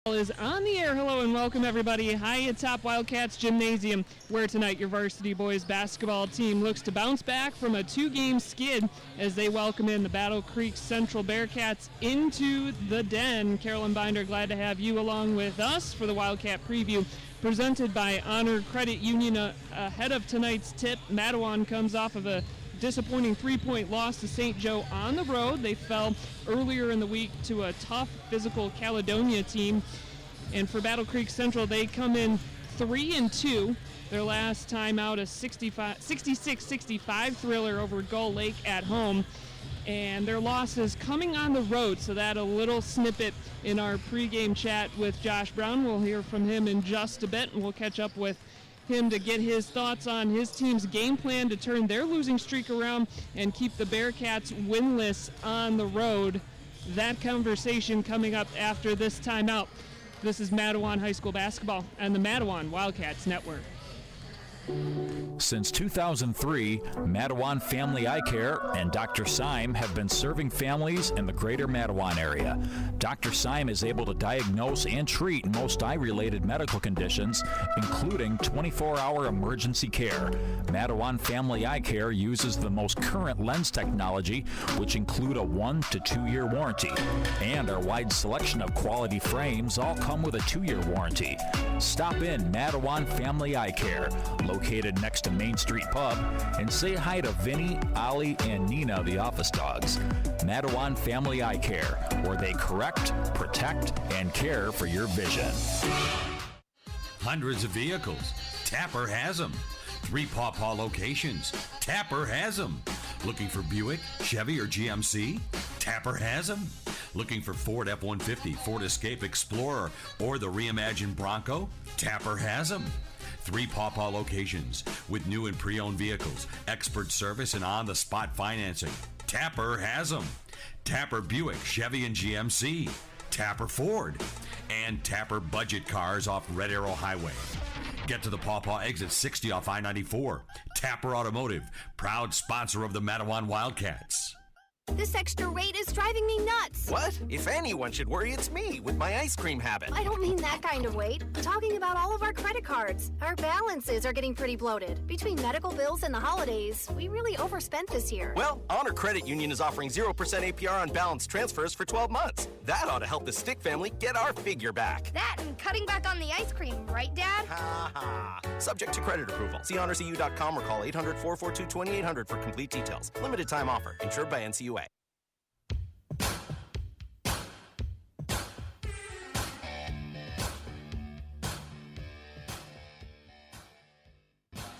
Is on the air. Hello and welcome everybody. Hi at Top Wildcats Gymnasium, where tonight your varsity boys basketball team looks to bounce back from a 2-game skid as they welcome in the Battle Creek Central Bearcats into the den. Carolyn Binder, glad to have you along with us for the Wildcat preview presented by Honor Credit Union. Ahead of tonight's tip, Mattawan comes off of a disappointing 3-point loss to St. Joe on the road. They fell earlier in the week to a tough physical Caledonia team. And for Battle Creek Central, they come in 3-2. Their last time out, a 66-65 thriller over Gull Lake at home. And their losses coming on the road, so that a little snippet in our pregame chat with Josh Brown. We'll hear from him in just a bit, and we'll catch up with him to get his thoughts on his team's game plan to turn their losing streak around and keep the Bearcats winless on the road. That conversation coming up after this timeout. This is Mattawan High School basketball on the Mattawan Wildcats Network. Since 2003, Mattawan Family Eye Care and Dr. Syme have been serving families in the greater Mattawan area. Dr. Syme is able to diagnose and treat most eye-related medical conditions, including 24-hour emergency care. Mattawan Family Eye Care uses the most current lens technology, which include a 1 to 2 year warranty. And our wide selection of quality frames all come with a 2-year warranty. Stop in Mattawan Family Eye Care, located next to Main Street Pub, and say hi to Vinny, Ollie, and Nina, the office dogs. Mattawan Family Eye Care, where they correct, protect, and care for your vision. Hundreds of vehicles. Tapper has them. 3 Paw locations. Tapper has them. Looking for Buick, Chevy, or GMC? Tapper has them. Looking for Ford F-150, Ford Escape Explorer, or the reimagined Bronco? Tapper has them. 3 Paw locations with new and pre-owned vehicles, expert service, and on-the-spot financing. Tapper has them. Tapper Buick, Chevy, and GMC. Tapper Ford. And Tapper Budget Cars off Red Arrow Highway. Get to the Paw exit 60 off I-94. Tapper Automotive, proud sponsor of the Mattawan Wildcats. This extra rate is driving me nuts. What? If anyone should worry, it's me with my ice cream habit. I don't mean that kind of weight. I'm talking about all of our credit cards. Our balances are getting pretty bloated. Between medical bills and the holidays, we really overspent this year. Well, Honor Credit Union is offering 0% APR on balance transfers for 12 months. That ought to help the Stick family get our figure back. That and cutting back on the ice cream, right, Dad? Ha ha. Subject to credit approval. See honorcu.com or call 800-442-2800 for complete details. Limited time offer. Insured by NCUA.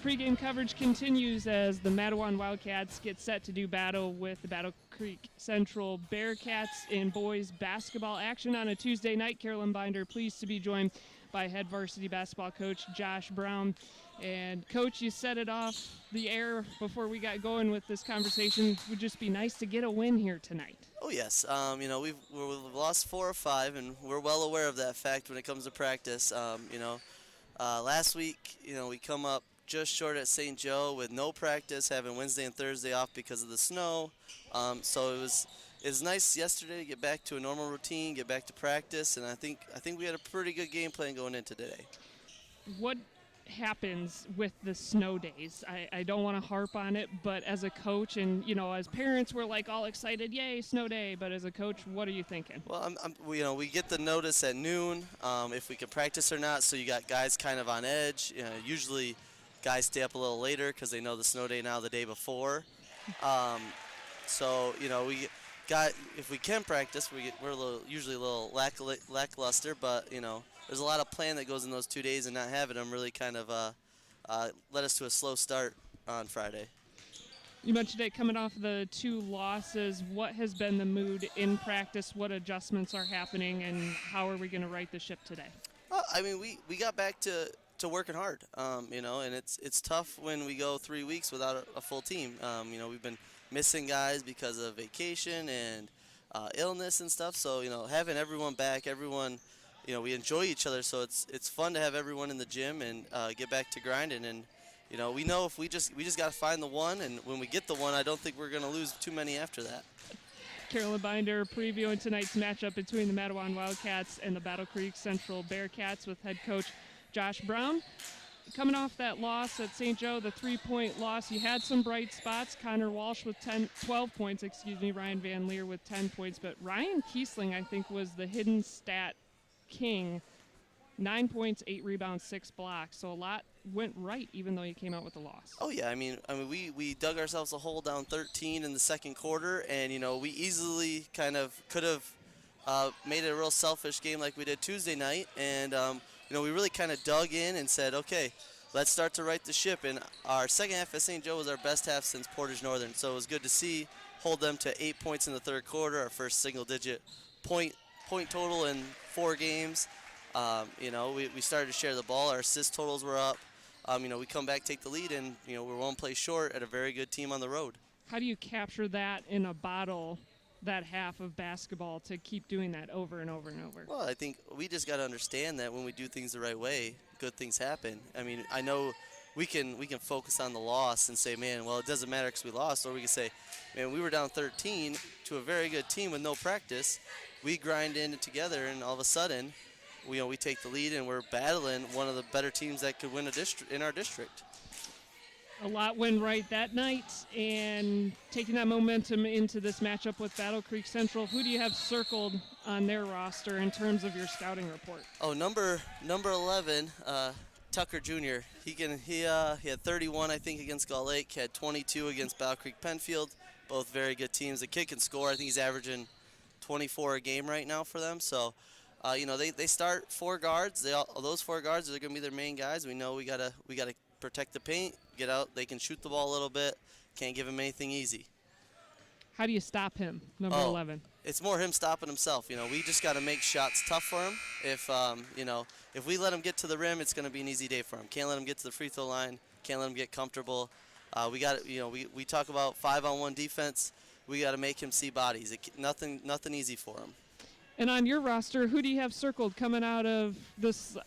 Pre-game coverage continues as the Mattawan Wildcats get set to do battle with the Battle Creek Central Bearcats in boys basketball action on a Tuesday night. Carolyn Binder pleased to be joined by head varsity basketball coach Josh Brown. And Coach, you set it off the air before we got going with this conversation. It would just be nice to get a win here tonight. Oh yes, we've lost 4 or 5, and we're well aware of that fact when it comes to practice. Last week, we come up just short at St. Joe with no practice, having Wednesday and Thursday off because of the snow. So it was nice yesterday to get back to a normal routine, get back to practice, and I think we had a pretty good game plan going into today. What happens with the snow days? I don't want to harp on it, but as a coach and as parents, we're like all excited, yay, snow day. But as a coach, what are you thinking? Well, we get the notice at noon if we can practice or not. So you got guys kind of on edge. Usually guys stay up a little later because they know the snow day now the day before. We got, if we can practice, we're usually a little lackluster, but there's a lot of plan that goes in those 2 days, and not having them really kind of led us to a slow start on Friday. You mentioned it coming off the 2 losses. What has been the mood in practice? What adjustments are happening, and how are we going to right the ship today? Well, we got back to working hard, and it's tough when we go 3 weeks without a full team. We've been missing guys because of vacation and illness and stuff. So having everyone back, we enjoy each other. So it's fun to have everyone in the gym and get back to grinding. And we know if we just got to find the one, and when we get the one, I don't think we're going to lose too many after that. Carolyn Binder previewing tonight's matchup between the Mattawan Wildcats and the Battle Creek Central Bearcats with head coach Josh Brown. Coming off that loss at St. Joe, the 3-point loss, you had some bright spots. Connor Walsh with 12 points, Ryan Van Leer with 10 points. But Ryan Kiesling, I think, was the hidden stat king. 9 points, 8 rebounds, 6 blocks. So a lot went right, even though you came out with a loss. Oh yeah, I mean, we dug ourselves a hole down 13 in the second quarter, and we easily kind of could have made it a real selfish game like we did Tuesday night, and we really kind of dug in and said, okay, let's start to right the ship. And our second half at St. Joe was our best half since Portage Northern, so it was good to see. Hold them to 8 points in the third quarter, our first single-digit point total in 4 games. We started to share the ball. Our assist totals were up. We come back, take the lead, and we're one play short at a very good team on the road. How do you capture that in a bottle, that half of basketball, to keep doing that over and over and over? Well, I think we just got to understand that when we do things the right way, good things happen. I mean, I know we can focus on the loss and say, man, well, it doesn't matter because we lost, or we can say, man, we were down 13 to a very good team with no practice. We grind in together, and all of a sudden, we take the lead, and we're battling one of the better teams that could win in our district. A lot went right that night, and taking that momentum into this matchup with Battle Creek Central, who do you have circled on their roster in terms of your scouting report? Oh, number 11, Tucker Jr. He had 31, I think, against Gull Lake. Had 22 against Battle Creek Penfield. Both very good teams. The kid can score. I think he's averaging 24 a game right now for them. So, they start 4 guards. Those 4 guards are going to be their main guys. We know we gotta protect the paint, get out. They can shoot the ball a little bit. Can't give him anything easy. How do you stop him, number 11? It's more him stopping himself. We just got to make shots tough for him. If we let him get to the rim, it's going to be an easy day for him. Can't let him get to the free throw line. Can't let him get comfortable. We talk about 5-on-1 defense. We got to make him see bodies. Nothing easy for him. And on your roster, who do you have circled coming out of this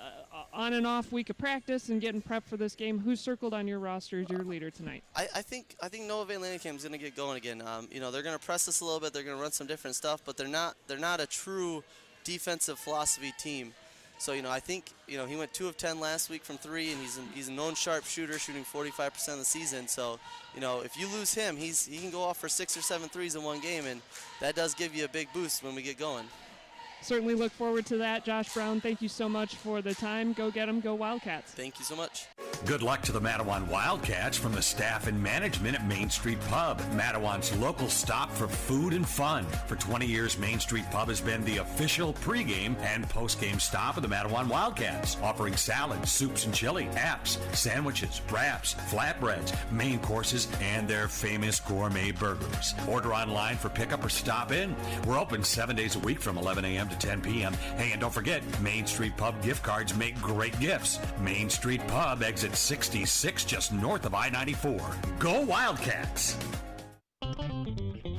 on and off week of practice and getting prepped for this game? Who's circled on your roster as your leader tonight? I think Noah Van Lanenkamp is going to get going again. They're going to press us a little bit. They're going to run some different stuff, but they're not a true defensive philosophy team. So I think he went 2 of 10 last week from 3, and he's a known sharp shooter, shooting 45% of the season. So if you lose him, he can go off for 6 or 7 threes in one game, and that does give you a big boost when we get going. Certainly look forward to that. Josh Brown, thank you so much for the time. Go get them. Go Wildcats. Thank you so much. Good luck to the Mattawan Wildcats from the staff and management at Main Street Pub, Mattawan's local stop for food and fun. For 20 years, Main Street Pub has been the official pregame and postgame stop of the Mattawan Wildcats, offering salads, soups and chili, apps, sandwiches, wraps, flatbreads, main courses, and their famous gourmet burgers. Order online for pickup or stop in. We're open 7 days a week from 11 a.m. to 10 p.m. Hey, and don't forget, Main Street Pub gift cards make great gifts. Main Street Pub, exit 66, just north of I-94. Go Wildcats!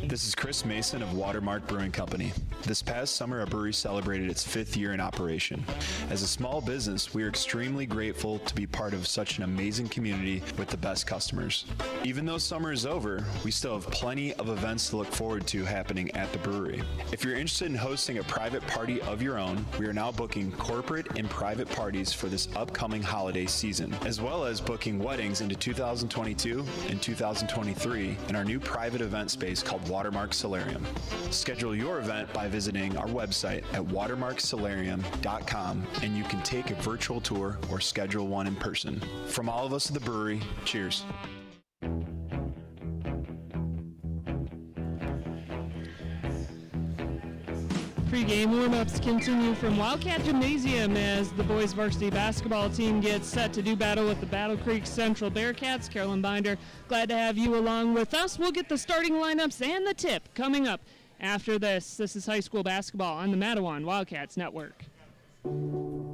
This is Chris Mason of Watermark Brewing Company. This past summer, our brewery celebrated its 5th year in operation. As a small business, we are extremely grateful to be part of such an amazing community with the best customers. Even though summer is over, we still have plenty of events to look forward to happening at the brewery. If you're interested in hosting a private party of your own, we are now booking corporate and private parties for this upcoming holiday season, as well as booking weddings into 2022 and 2023 in our new private event space called Watermark Solarium. Schedule your event by visiting our website at watermarksolarium.com, and you can take a virtual tour or schedule one in person. From all of us at the brewery, cheers. Pre-game warm-ups continue from Wildcat Gymnasium as the boys varsity basketball team gets set to do battle with the Battle Creek Central Bearcats. Carolyn Binder, glad to have you along with us. We'll get the starting lineups and the tip coming up after this. This is high school basketball on the Mattawan Wildcats Network.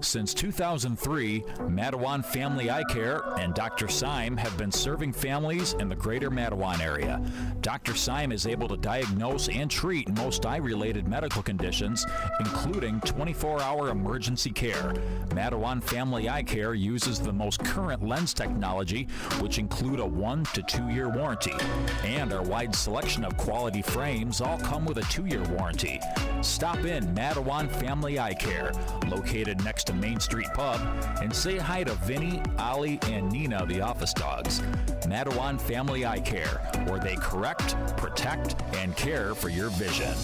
Since 2003, Mattawan Family Eye Care and Dr. Syme have been serving families in the greater Mattawan area. Dr. Syme is able to diagnose and treat most eye-related medical conditions, including 24-hour emergency care. Mattawan Family Eye Care uses the most current lens technology, which include a 1 to 2 year warranty. And our wide selection of quality frames all come with a 2-year warranty. Stop in Mattawan Family Eye Care, located next to Main Street Pub, and say hi to Vinny, Ollie, and Nina, the office dogs. Mattawan Family Eye Care, where they correct, protect, and care for your vision.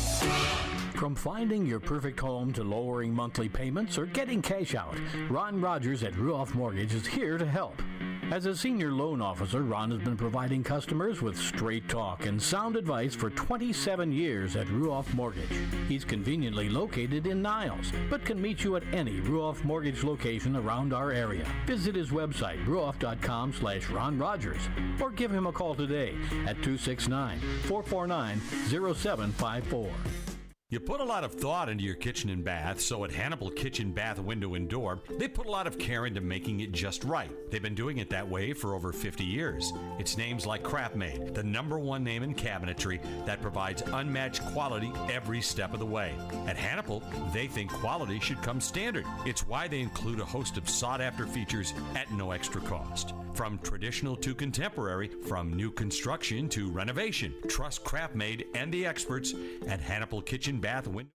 From finding your perfect home to lowering monthly payments or getting cash out, Ron Rogers at Ruoff Mortgage is here to help. As a senior loan officer, Ron has been providing customers with straight talk and sound advice for 27 years at Ruoff Mortgage. He's conveniently located in Niles, but can meet you at any Ruoff Mortgage location around our area. Visit his website, ruoff.com/Ron Rogers, or give him a call today at 269-449-0754. You put a lot of thought into your kitchen and bath, so at Hannibal Kitchen Bath Window and Door, they put a lot of care into making it just right. They've been doing it that way for over 50 years. It's names like Craftmade, the #1 name in cabinetry that provides unmatched quality every step of the way. At Hannibal, they think quality should come standard. It's why they include a host of sought-after features at no extra cost. From traditional to contemporary, from new construction to renovation, trust Craftmade and the experts at Hannibal Kitchen Bath Window.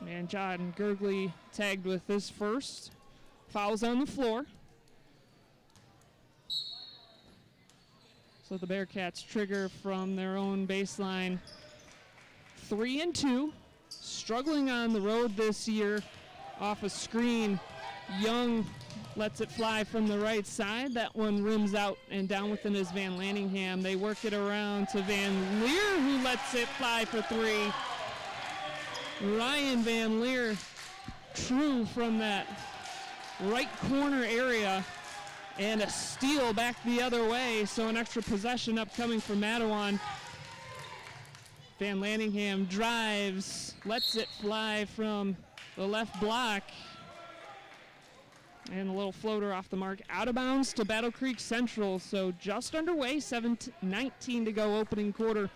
And John Gurgley tagged with this first. Fouls on the floor. So the Bearcats trigger from their own baseline. 3-2. Struggling on the road this year off a screen. Young lets it fly from the right side. That one rims out, and down with it is Van Lanningham. They work it around to Van Leer, who lets it fly for three. Ryan Van Leer, true from that right corner area, and a steal back the other way, so an extra possession upcoming for Mattawan. Van Lanningham drives, lets it fly from the left block, and a little floater off the mark, out of bounds to Battle Creek Central. So just underway, 7:19 to go, opening quarter.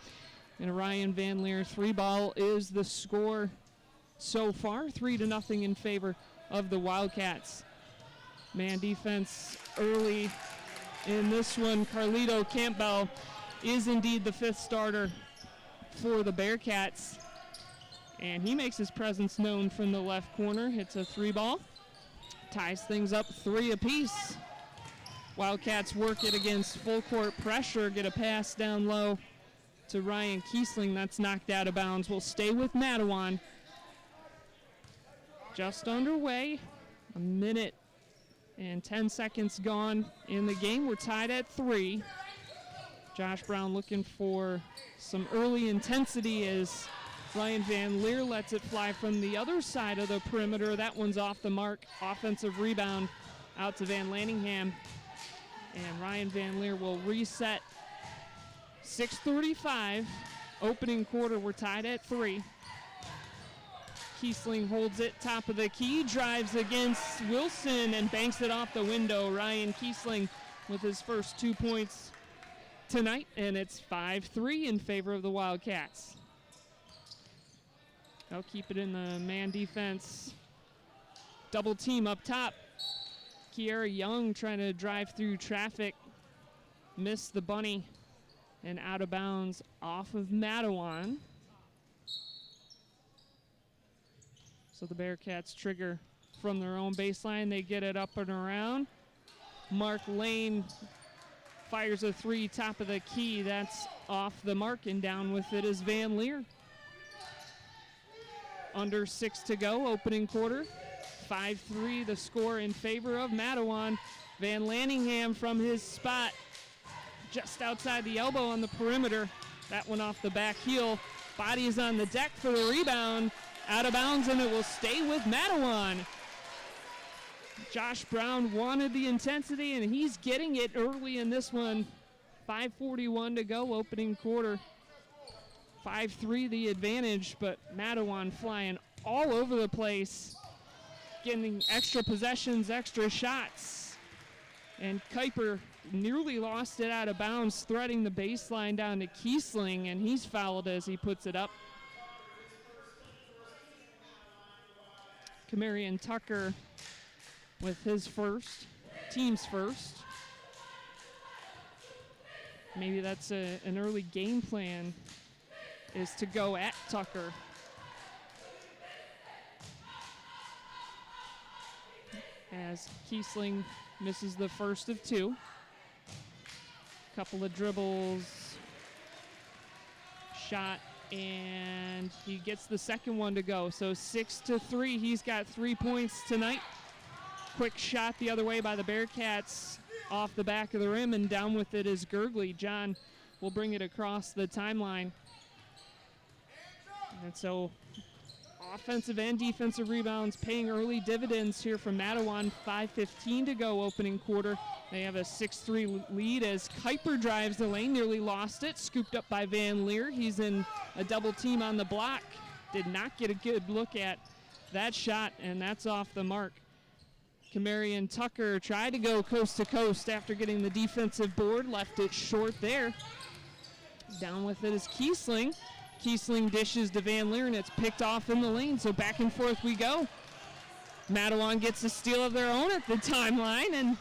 And Ryan Van Leer 3-ball is the score so far, 3-0 in favor of the Wildcats. Man defense early in this one. Carlito Campbell is indeed the 5th starter for the Bearcats. And he makes his presence known from the left corner. Hits a 3-ball. Ties things up 3 apiece. Wildcats work it against full court pressure. Get a pass down low to Ryan Kiesling. That's knocked out of bounds. We'll stay with Mattawan. Just underway. A minute and 10 seconds gone in the game. We're tied at 3. Josh Brown looking for some early intensity as Ryan Van Leer lets it fly from the other side of the perimeter. That one's off the mark. Offensive rebound out to Van Lanningham. And Ryan Van Leer will reset. 6:35, opening quarter. We're tied at 3. Kiesling holds it, top of the key, drives against Wilson and banks it off the window. Ryan Kiesling with his first 2 points tonight, and it's 5-3 in favor of the Wildcats. They'll keep it in the man defense. Double team up top. Kiara Young trying to drive through traffic. Missed the bunny and out of bounds off of Mattawan. So the Bearcats trigger from their own baseline. They get it up and around. Mark Lane fires a 3, top of the key. That's off the mark, and down with it is Van Leer. Under 6 to go, opening quarter. 5-3 the score in favor of Mattawan. Van Lanningham from his spot just outside the elbow on the perimeter. That one off the back heel. Body is on the deck for the rebound. Out of bounds, and it will stay with Mattawan. Josh Brown wanted the intensity, and he's getting it early in this one. 5:41 to go, opening quarter. 5-3 the advantage, but Mattawan flying all over the place, getting extra possessions, extra shots. And Kuiper nearly lost it out of bounds, threading the baseline down to Kiesling, and he's fouled as he puts it up. Kamarian Tucker with his first, team's first. Maybe that's an early game plan, is to go at Tucker. As Kiesling misses the first of 2. Couple of dribbles, shot, and he gets the second one to go. So 6-3, he's got 3 points tonight. Quick shot the other way by the Bearcats off the back of the rim, and down with it is Gergley. John will bring it across the timeline. And so offensive and defensive rebounds paying early dividends here from Mattawan. 5:15 to go, opening quarter. They have a 6-3 lead as Kuiper drives the lane, nearly lost it, scooped up by Van Leer. He's in a double team on the block. Did not get a good look at that shot, and that's off the mark. Kamarian Tucker tried to go coast to coast after getting the defensive board, left it short there. Down with it is Kiesling. Kiesling dishes to Van Leer, and it's picked off in the lane, so back and forth we go. Mattawan gets a steal of their own at the timeline, and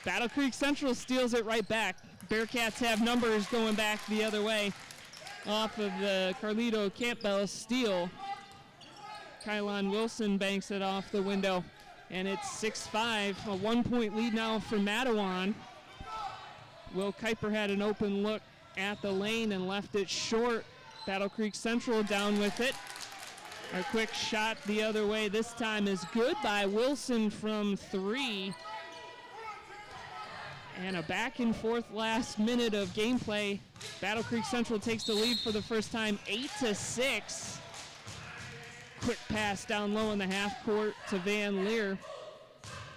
Battle Creek Central steals it right back. Bearcats have numbers going back the other way off of the Carlito Campbell steal. Kylon Wilson banks it off the window, and it's 6-5, a 1-point lead now for Mattawan. Will Kuiper had an open look at the lane and left it short. Battle Creek Central down with it. A quick shot the other way this time is good by Wilson from 3. And a back and forth last minute of gameplay. Battle Creek Central takes the lead for the first time, 8-6. Quick pass down low in the half court to Van Leer.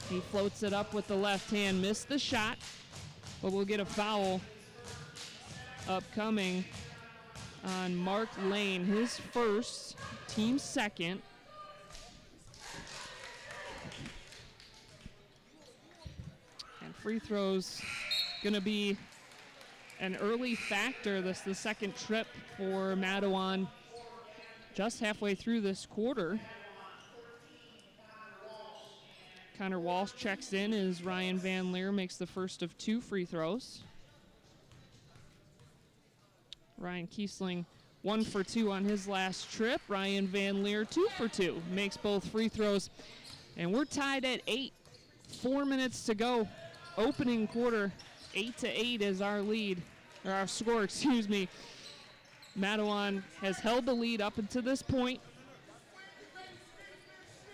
He floats it up with the left hand, missed the shot, but we'll get a foul upcoming on Mark Lane, his first, team second. And free throws going to be an early factor. This is the second trip for Mattawan just halfway through this quarter. Connor Walsh checks in as Ryan Van Leer makes the first of 2 free throws. Ryan Kiesling 1 for 2 on his last trip. Ryan Van Leer 2 for 2, makes both free throws. And we're tied at 8. 4 minutes to go. Opening quarter, 8-8 is our lead, or our score, excuse me. Mattawan has held the lead up until this point.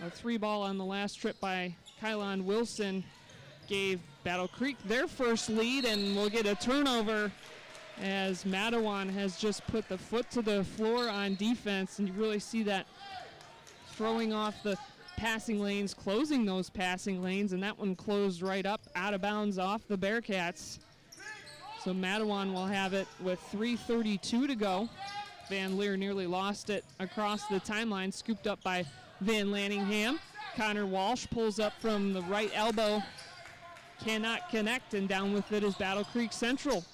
A 3-ball on the last trip by Kylan Wilson gave Battle Creek their first lead, and we'll get a turnover as Mattawan has just put the foot to the floor on defense, and you really see that throwing off the passing lanes, closing those passing lanes, and that one closed right up out of bounds off the Bearcats. So Mattawan will have it with 3:32 to go. Van Leer nearly lost it across the timeline, scooped up by Van Lanningham. Connor Walsh pulls up from the right elbow, cannot connect, and down with it is Battle Creek Central.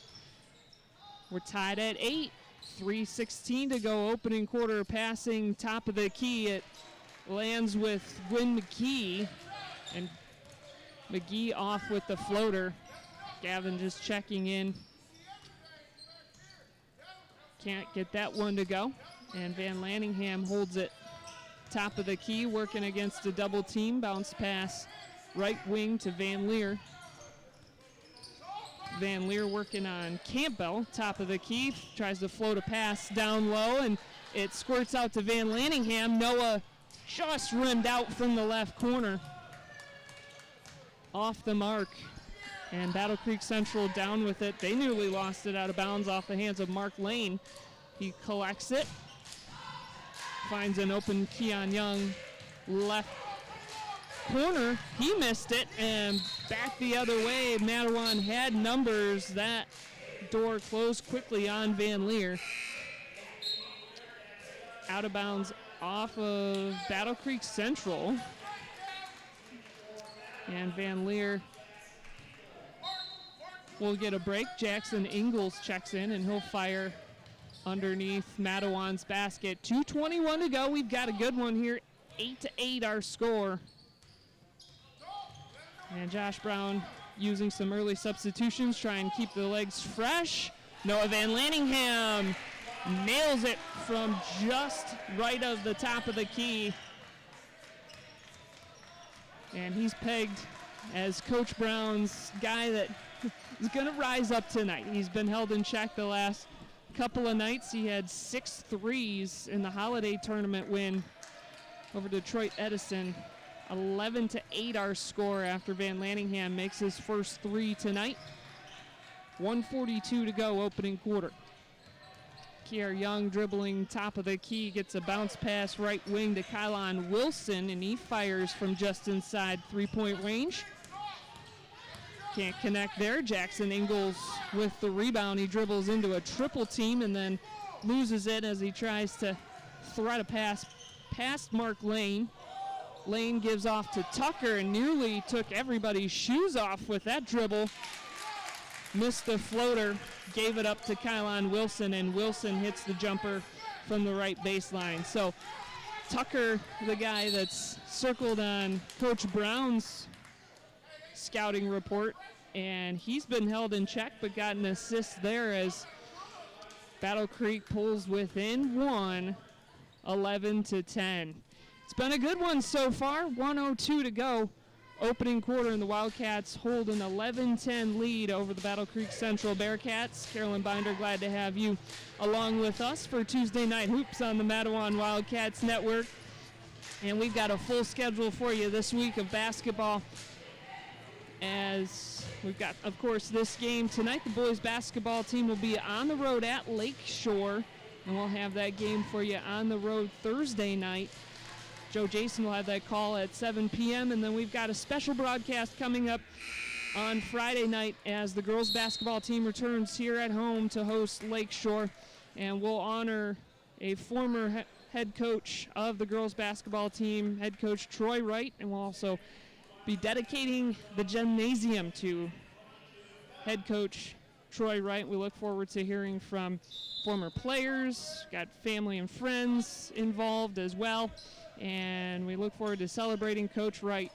We're tied at 8, 3:16 to go, opening quarter, passing top of the key. It lands with Gwyn McGee, and McGee off with the floater. Gavin just checking in. Can't get that one to go, and Van Lanningham holds it top of the key, working against a double team. Bounce pass right wing to Van Leer. Van Leer working on Campbell, top of the key, tries to float a pass down low, and it squirts out to Van Lanningham. Noah just rimmed out from the left corner. Off the mark, and Battle Creek Central down with it. They nearly lost it out of bounds off the hands of Mark Lane. He collects it, finds an open Keon Young left corner. He missed it, and back the other way. Mattawan had numbers. That door closed quickly on Van Leer. Out of bounds off of Battle Creek Central. And Van Leer will get a break. Jackson Ingalls checks in, and he'll fire underneath Mattawan's basket. 2:21 to go. We've got a good one here. 8-8 our score. And Josh Brown using some early substitutions, trying to keep the legs fresh. Noah Van Lanningham nails it from just right of the top of the key. And he's pegged as Coach Brown's guy that is going to rise up tonight. He's been held in check the last couple of nights. He had 6 threes in the holiday tournament win over Detroit Edison. 11-8 our score after Van Lanningham makes his first 3 tonight. 1:42 to go, opening quarter. Kier Young dribbling top of the key, gets a bounce pass right wing to Kylan Wilson, and he fires from just inside 3-point range. Can't connect there. Jackson Ingalls with the rebound. He dribbles into a triple team and then loses it as he tries to thread a pass past Mark Lane. Lane gives off to Tucker and nearly took everybody's shoes off with that dribble. Missed the floater, gave it up to Kylan Wilson, and Wilson hits the jumper from the right baseline. So Tucker, the guy that's circled on Coach Brown's scouting report, and he's been held in check but got an assist there as Battle Creek pulls within 1, 11-10. It's been a good one so far. 1:02 to go. Opening quarter, and the Wildcats hold an 11-10 lead over the Battle Creek Central Bearcats. Carolyn Binder, glad to have you along with us for Tuesday Night Hoops on the Mattawan Wildcats Network. And we've got a full schedule for you this week of basketball. as we've got, of course, this game tonight. The boys basketball team will be on the road at Lake Shore, and we'll have that game for you on the road Thursday night. Joe Jason will have that call at 7 p.m., and then we've got a special broadcast coming up on Friday night as the girls basketball team returns here at home to host Lake Shore, and we'll honor a former head coach of the girls basketball team, head coach Troy Wright, and we'll also be dedicating the gymnasium to head coach Troy Wright. We look forward to hearing from former players, got family and friends involved as well, and we look forward to celebrating Coach Wright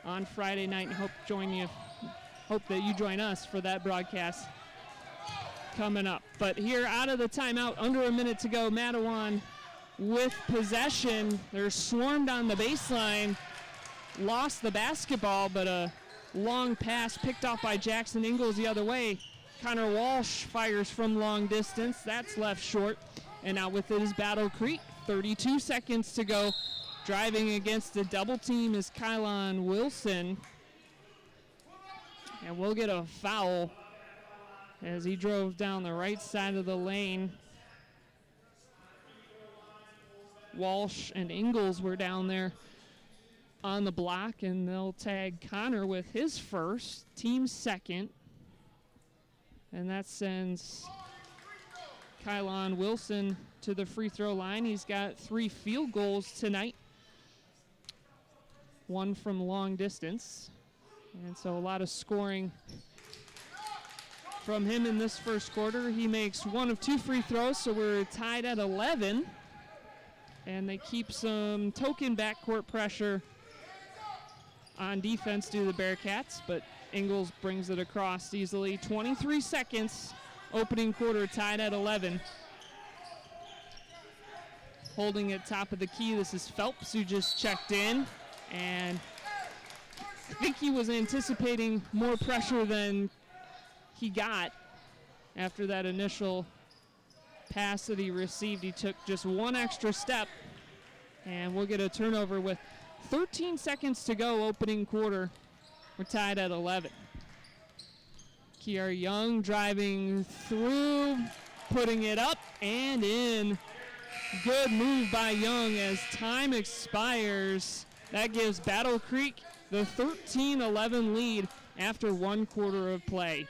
on Friday night, and hope that you join us for that broadcast coming up. But here out of the timeout, under a minute to go, Mattawan with possession. They're swarmed on the baseline, lost the basketball, but a long pass picked off by Jackson Ingalls the other way. Connor Walsh fires from long distance. That's left short. And now with it is Battle Creek. 32 seconds to go. Driving against the double team is Kylon Wilson. And we'll get a foul as he drove down the right side of the lane. Walsh and Ingalls were down there on the block, and they'll tag Connor with his first, team second. And that sends Kylon Wilson to the free throw line. He's got 3 field goals tonight, 1 from long distance. And so a lot of scoring from him in this first quarter. He makes 1 of 2 free throws, so we're tied at 11. And they keep some token backcourt pressure on defense due to the Bearcats, but Ingalls brings it across easily. 23 seconds, opening quarter, tied at 11. Holding at top of the key, this is Phelps, who just checked in, and I think he was anticipating more pressure than he got after that initial pass that he received. He took just 1 extra step, and we'll get a turnover with 13 seconds to go, opening quarter. We're tied at 11. Kiara Young driving through, putting it up and in. Good move by Young as time expires. That gives Battle Creek the 13-11 lead after 1 quarter of play.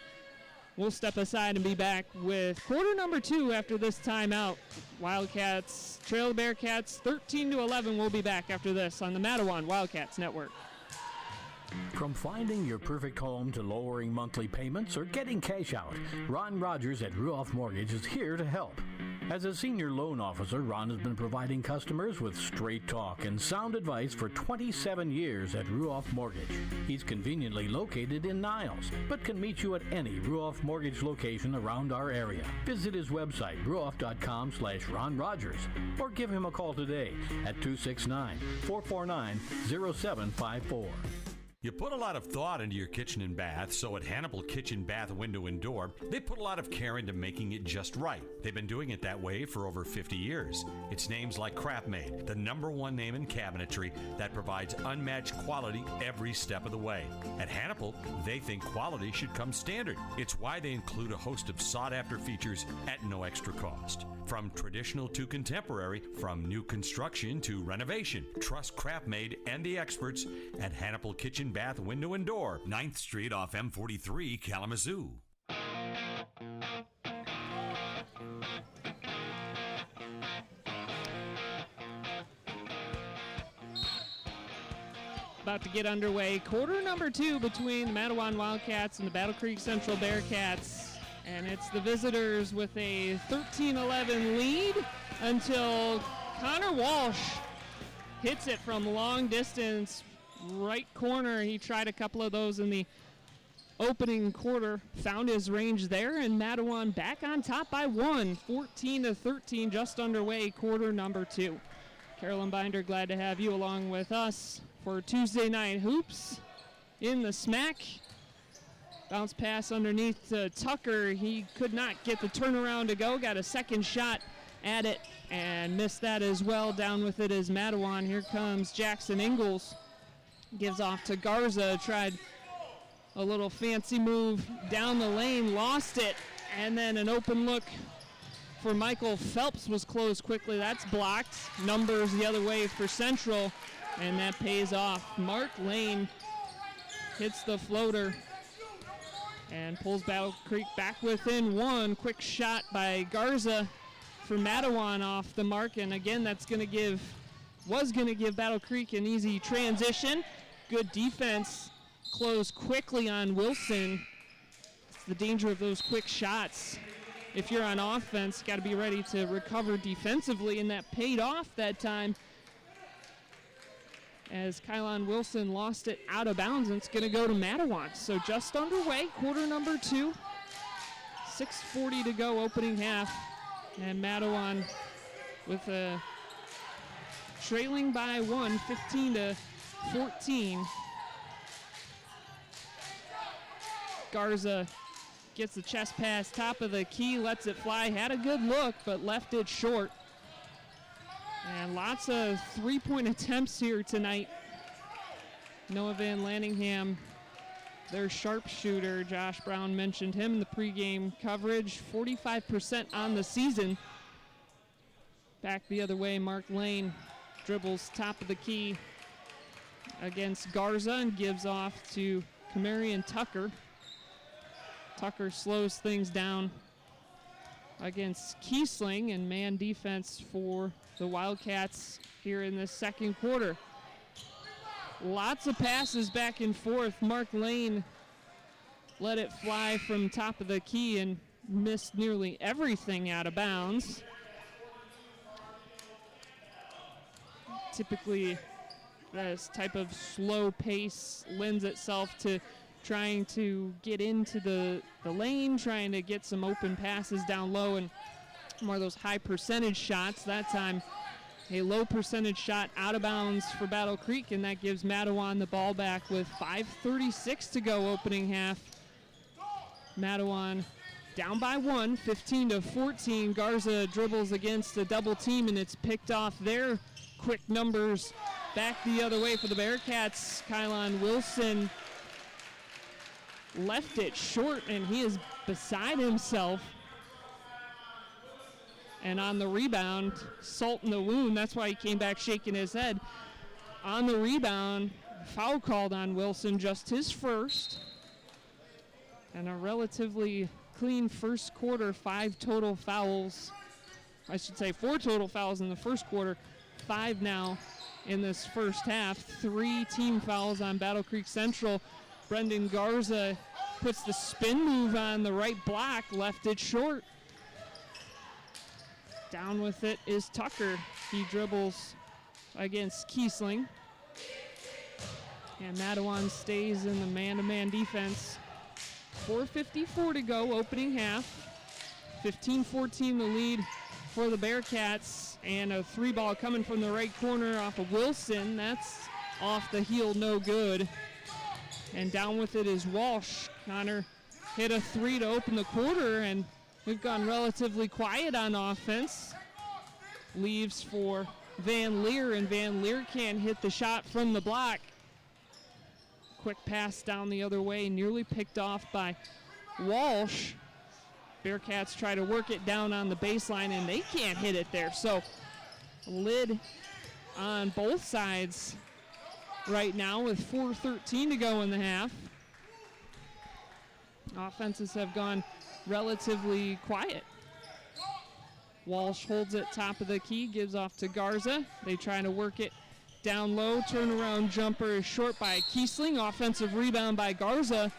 We'll step aside and be back with quarter number 2 after this timeout. Wildcats trail the Bearcats 13-11. We'll be back after this on the Mattawan Wildcats Network. From finding your perfect home to lowering monthly payments or getting cash out, Ron Rogers at Ruoff Mortgage is here to help. As a senior loan officer, Ron has been providing customers with straight talk and sound advice for 27 years at Ruoff Mortgage. He's conveniently located in Niles, but can meet you at any Ruoff Mortgage location around our area. Visit his website, ruoff.com/Ron Rogers, or give him a call today at 269-449-0754. You put a lot of thought into your kitchen and bath, so at Hannibal Kitchen Bath Window and Door, they put a lot of care into making it just right. They've been doing it that way for over 50 years. It's names like Craftmade, the #1 name in cabinetry that provides unmatched quality every step of the way. At Hannibal, they think quality should come standard. It's why they include a host of sought-after features at no extra cost. From traditional to contemporary, from new construction to renovation. Trust Craftmade and the experts at Hannibal Kitchen Bath Window and Door, 9th Street off M43, Kalamazoo. About to get underway. Quarter number 2 between the Mattawan Wildcats and the Battle Creek Central Bearcats. And it's the visitors with a 13-11 lead until Connor Walsh hits it from long distance, right corner. He tried a couple of those in the opening quarter, found his range there, and Mattawan back on top by 1, 14-13, just underway, quarter number 2. Carolyn Binder, glad to have you along with us for Tuesday Night Hoops in the SMAC. Bounce pass underneath Tucker. He could not get the turnaround to go. Got a second shot at it and missed that as well. Down with it is Mattawan. Here comes Jackson Ingalls. Gives off to Garza. Tried A little fancy move down the lane, lost it, and then an open look for Michael Phelps was closed quickly. That's blocked. Numbers the other way for Central, and that pays off. Mark Lane hits the floater and pulls Battle Creek back within one. Quick shot by Garza for Mattawan off the mark, and again, was going to give Battle Creek an easy transition. Good defense. Close quickly on Wilson. It's the danger of those quick shots. If you're on offense, got to be ready to recover defensively, and that paid off that time as Kylon Wilson lost it out of bounds, and it's going to go to Mattawan. So just underway, quarter number 2. 6:40 to go, opening half, and Mattawan with a trailing by 1, 15-14. Garza gets the chest pass, top of the key, lets it fly. Had a good look, but left it short. And lots of three-point attempts here tonight. Noah Van Lanningham, their sharpshooter. Josh Brown mentioned him in the pregame coverage. 45% on the season. Back the other way, Mark Lane dribbles top of the key against Garza and gives off to Kamarian Tucker. Tucker slows things down against Kiesling, and man defense for the Wildcats here in the second quarter. Lots of passes back and forth. Mark Lane let it fly from top of the key and missed nearly everything out of bounds. Typically, this type of slow pace lends itself to trying to get into the lane, trying to get some open passes down low, and more of those high percentage shots. That time, a low percentage shot out of bounds for Battle Creek, and that gives Mattawan the ball back with 5:36 to go, opening half. Mattawan down by 1, 15-14. Garza dribbles against a double team, and it's picked off there. Quick numbers back the other way for the Bearcats. Kylon Wilson left it short, and he is beside himself. And on the rebound, salt in the wound. That's why he came back shaking his head. On the rebound, foul called on Wilson, just his first. And a relatively clean first quarter, 4 total fouls in the first quarter, 5 now in this first half. 3 team fouls on Battle Creek Central. Brendan Garza puts the spin move on the right block, left it short. Down with it is Tucker. He dribbles against Kiesling. And Mattawan stays in the man-to-man defense. 4:54 to go, opening half. 15-14 the lead for the Bearcats. And a 3-ball coming from the right corner off of Wilson. That's off the heel, no good. And down with it is Walsh. Connor hit a 3 to open the quarter, and we've gone relatively quiet on offense. Leaves for Van Leer, and Van Leer can't hit the shot from the block. Quick pass down the other way, nearly picked off by Walsh. Bearcats try to work it down on the baseline, and they can't hit it there. So lid on both sides right now with 4:13 to go in the half. Offenses have gone relatively quiet. Walsh holds it top of the key, gives off to Garza. They try to work it down low. Turnaround jumper is short by Kiesling. Offensive rebound by Garza.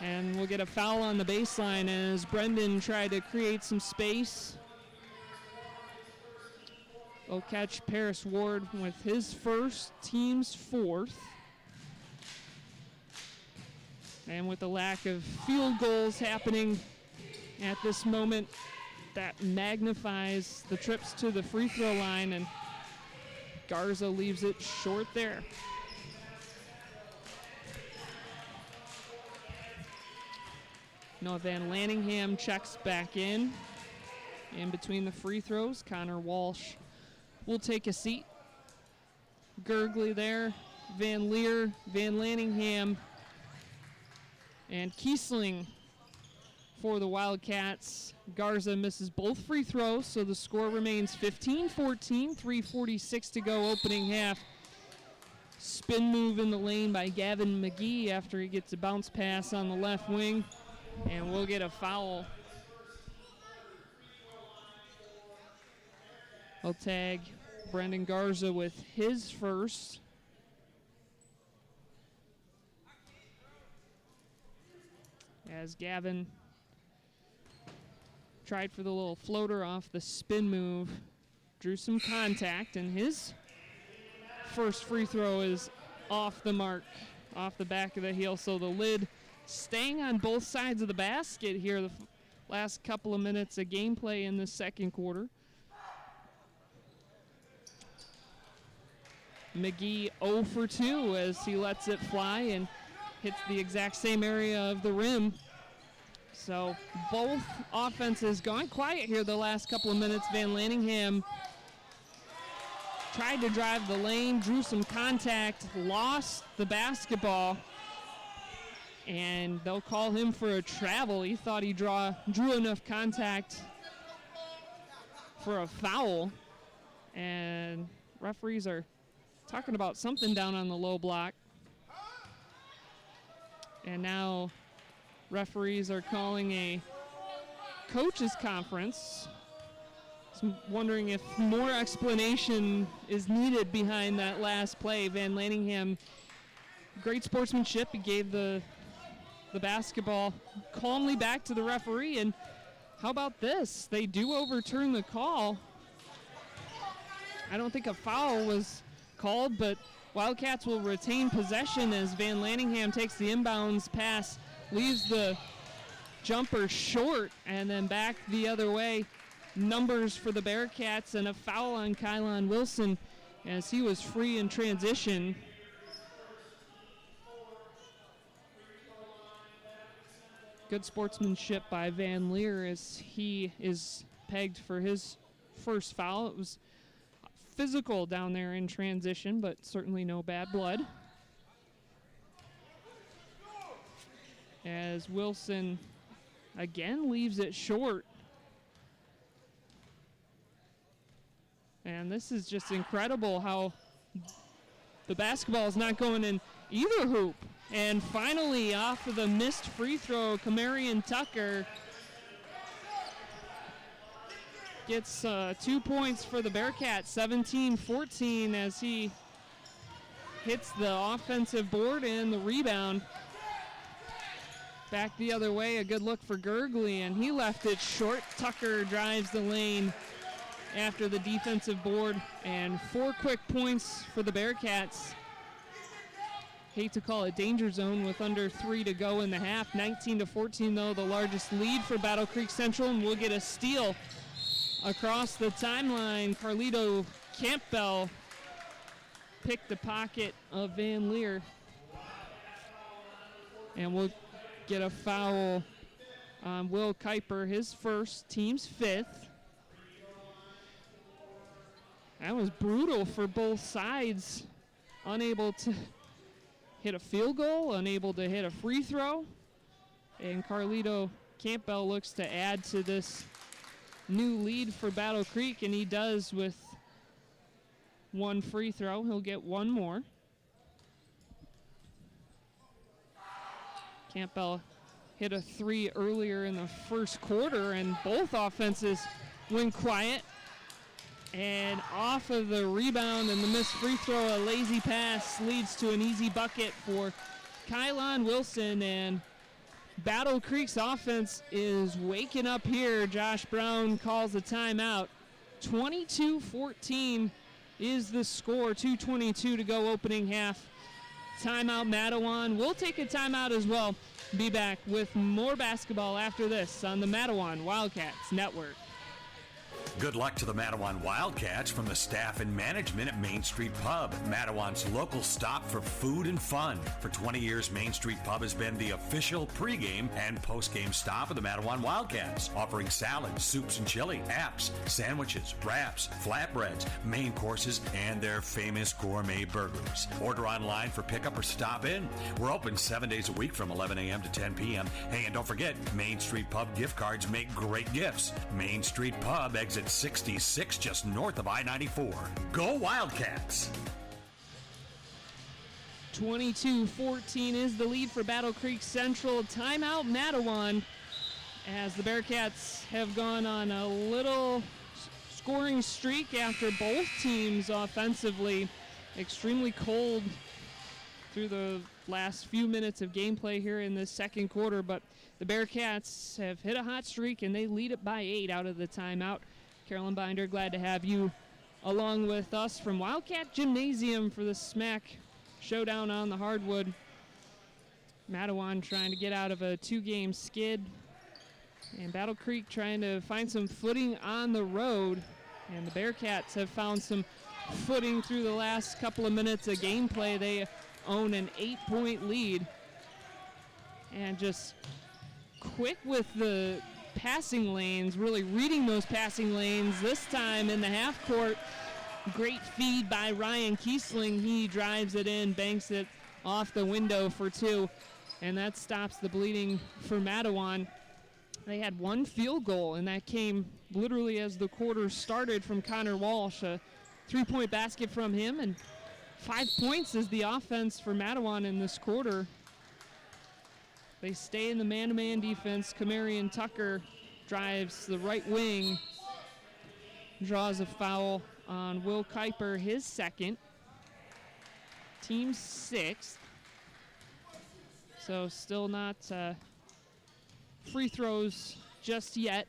And we'll get a foul on the baseline as Brendan tried to create some space. We'll catch Paris Ward with his first, team's 4th. And with the lack of field goals happening at this moment, that magnifies the trips to the free throw line, and Garza leaves it short there. Noah Van Lanningham checks back in between the free throws. Connor Walsh will take a seat. Gurgley there, Van Leer, Van Lanningham, And Kiesling for the Wildcats. Garza misses both free throws, so the score remains 15-14, 3:46 to go opening half. Spin move in the lane by Gavin McGee after he gets a bounce pass on the left wing, and we'll get a foul. I'll tag Brendan Garza with his first. As Gavin tried for the little floater off the spin move, drew some contact, and his first free throw is off the mark, off the back of the heel. So the lid staying on both sides of the basket here the last couple of minutes of gameplay in the second quarter. McGee 0 for 2 as he lets it fly and hits the exact same area of the rim. So both offenses gone quiet here the last couple of minutes. Van Lanningham tried to drive the lane, drew some contact, lost the basketball, and they'll call him for a travel. He thought he drew enough contact for a foul, and referees are talking about something down on the low block. And now referees are calling a coaches conference. I'm wondering if more explanation is needed behind that last play. Van Lanningham, great sportsmanship. He gave the basketball calmly back to the referee. And how about this? They do overturn the call. I don't think a foul was called, but Wildcats will retain possession as Van Lanningham takes the inbounds pass, leaves the jumper short, and then back the other way. Numbers for the Bearcats and a foul on Kylon Wilson as he was free in transition. Good sportsmanship by Van Leer as he is pegged for his first foul. It was physical down there in transition, but certainly no bad blood. As Wilson again leaves it short. And this is just incredible how the basketball is not going in either hoop. And finally, off of the missed free throw, Kamarian Tucker gets 2 points for the Bearcats, 17-14, as he hits the offensive board and the rebound. Back the other way, a good look for Gergely, and he left it short. Tucker drives the lane after the defensive board, and 4 quick points for the Bearcats. Hate to call it danger zone with under 3 to go in the half. 19-14 though, the largest lead for Battle Creek Central, and we'll get a steal across the timeline. Carlito Campbell picked the pocket of Van Leer, and we'll get a foul on Will Kuiper, his first, team's 5th. That was brutal for both sides. Unable to hit a field goal, unable to hit a free throw. And Carlito Campbell looks to add to this new lead for Battle Creek, and he does with 1 free throw. He'll get 1 more. Campbell hit a 3 earlier in the first quarter, and both offenses went quiet. And off of the rebound and the missed free throw, a lazy pass leads to an easy bucket for Kylon Wilson. And Battle Creek's offense is waking up here. Josh Brown calls a timeout. 22-14 is the score. 2:22 to go opening half. Timeout Mattawan. We'll take a timeout as well. Be back with more basketball after this on the Mattawan Wildcats Network. Good luck to the Mattawan Wildcats from the staff and management at Main Street Pub, Mattawan's local stop for food and fun. For 20 years, Main Street Pub has been the official pregame and postgame stop of the Mattawan Wildcats, offering salads, soups and chili, apps, sandwiches, wraps, flatbreads, main courses, and their famous gourmet burgers. Order online for pickup or stop in. We're open 7 days a week from 11 a.m. to 10 p.m. Hey, and don't forget, Main Street Pub gift cards make great gifts. Main Street Pub, exit 66, just north of I-94. Go Wildcats! 22-14 is the lead for Battle Creek Central. Timeout Mattawan, as the Bearcats have gone on a little scoring streak after both teams offensively extremely cold through the last few minutes of gameplay here in the second quarter, but the Bearcats have hit a hot streak and they lead it by 8 out of the timeout. Carolyn Binder, glad to have you along with us from Wildcat Gymnasium for the SMAC showdown on the hardwood. Mattawan trying to get out of a 2-game skid, and Battle Creek trying to find some footing on the road, and the Bearcats have found some footing through the last couple of minutes of gameplay. They own an 8-point lead, and just quick with the passing lanes, really reading those passing lanes this time in the half court. Great feed by Ryan Kiesling. He drives it in, banks it off the window for 2, and that stops the bleeding for Mattawan. They had one field goal, and that came literally as the quarter started from Connor Walsh. A 3-point basket from him, and 5 points is the offense for Mattawan in this quarter. They stay in the man-to-man defense. Kamarian Tucker drives the right wing, draws a foul on Will Kuiper, his second, team 6th. So still not free throws just yet,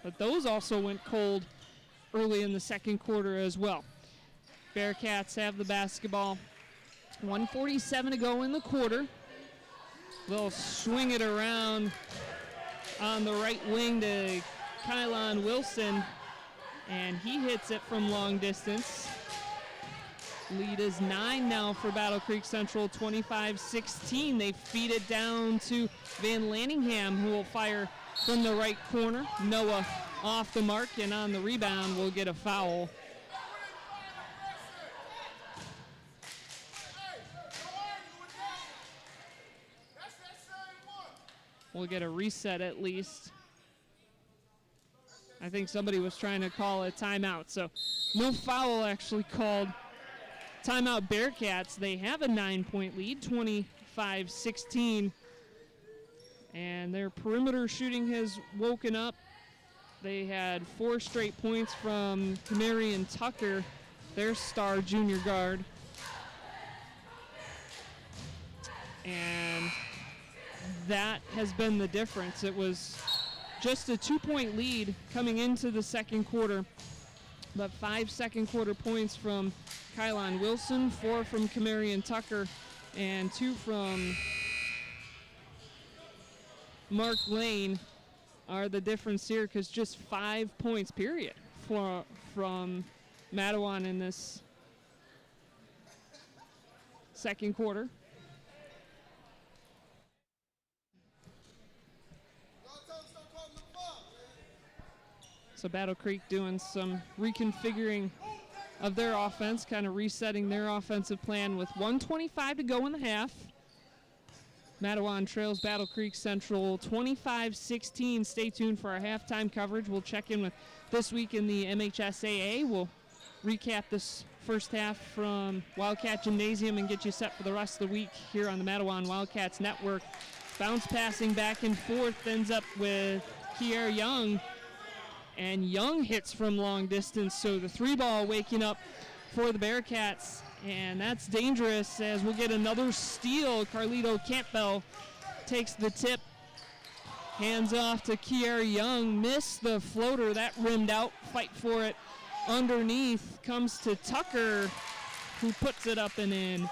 but those also went cold early in the second quarter as well. Bearcats have the basketball. 1:47 to go in the quarter. They'll swing it around on the right wing to Kylon Wilson, and he hits it from long distance. Lead is 9 now for Battle Creek Central, 25-16. They feed it down to Van Lanningham, who will fire from the right corner. Noah off the mark, and on the rebound will get a foul. We'll get a reset at least. I think somebody was trying to call a timeout, so no foul actually called. Timeout Bearcats. They have a 9-point lead, 25-16. And their perimeter shooting has woken up. They had 4 straight points from Kamarian Tucker, their star junior guard. And that has been the difference. It was just a 2-point lead coming into the second quarter, but 5 second quarter points from Kylon Wilson, 4 from Kamarian Tucker, and 2 from Mark Lane are the difference here, because just 5 points, period, from Mattawan in this second quarter. So Battle Creek doing some reconfiguring of their offense, kind of resetting their offensive plan with 1:25 to go in the half. Mattawan trails Battle Creek Central 25-16. Stay tuned for our halftime coverage. We'll check in with this week in the MHSAA. We'll recap this first half from Wildcat Gymnasium and get you set for the rest of the week here on the Mattawan Wildcats Network. Bounce passing back and forth, ends up with Kier Young. And Young hits from long distance, so the 3-ball waking up for the Bearcats. And that's dangerous, as we'll get another steal. Carlito Campbell takes the tip. Hands off to Kier Young. Missed the floater. That rimmed out. Fight for it underneath. Comes to Tucker, who puts it up and in.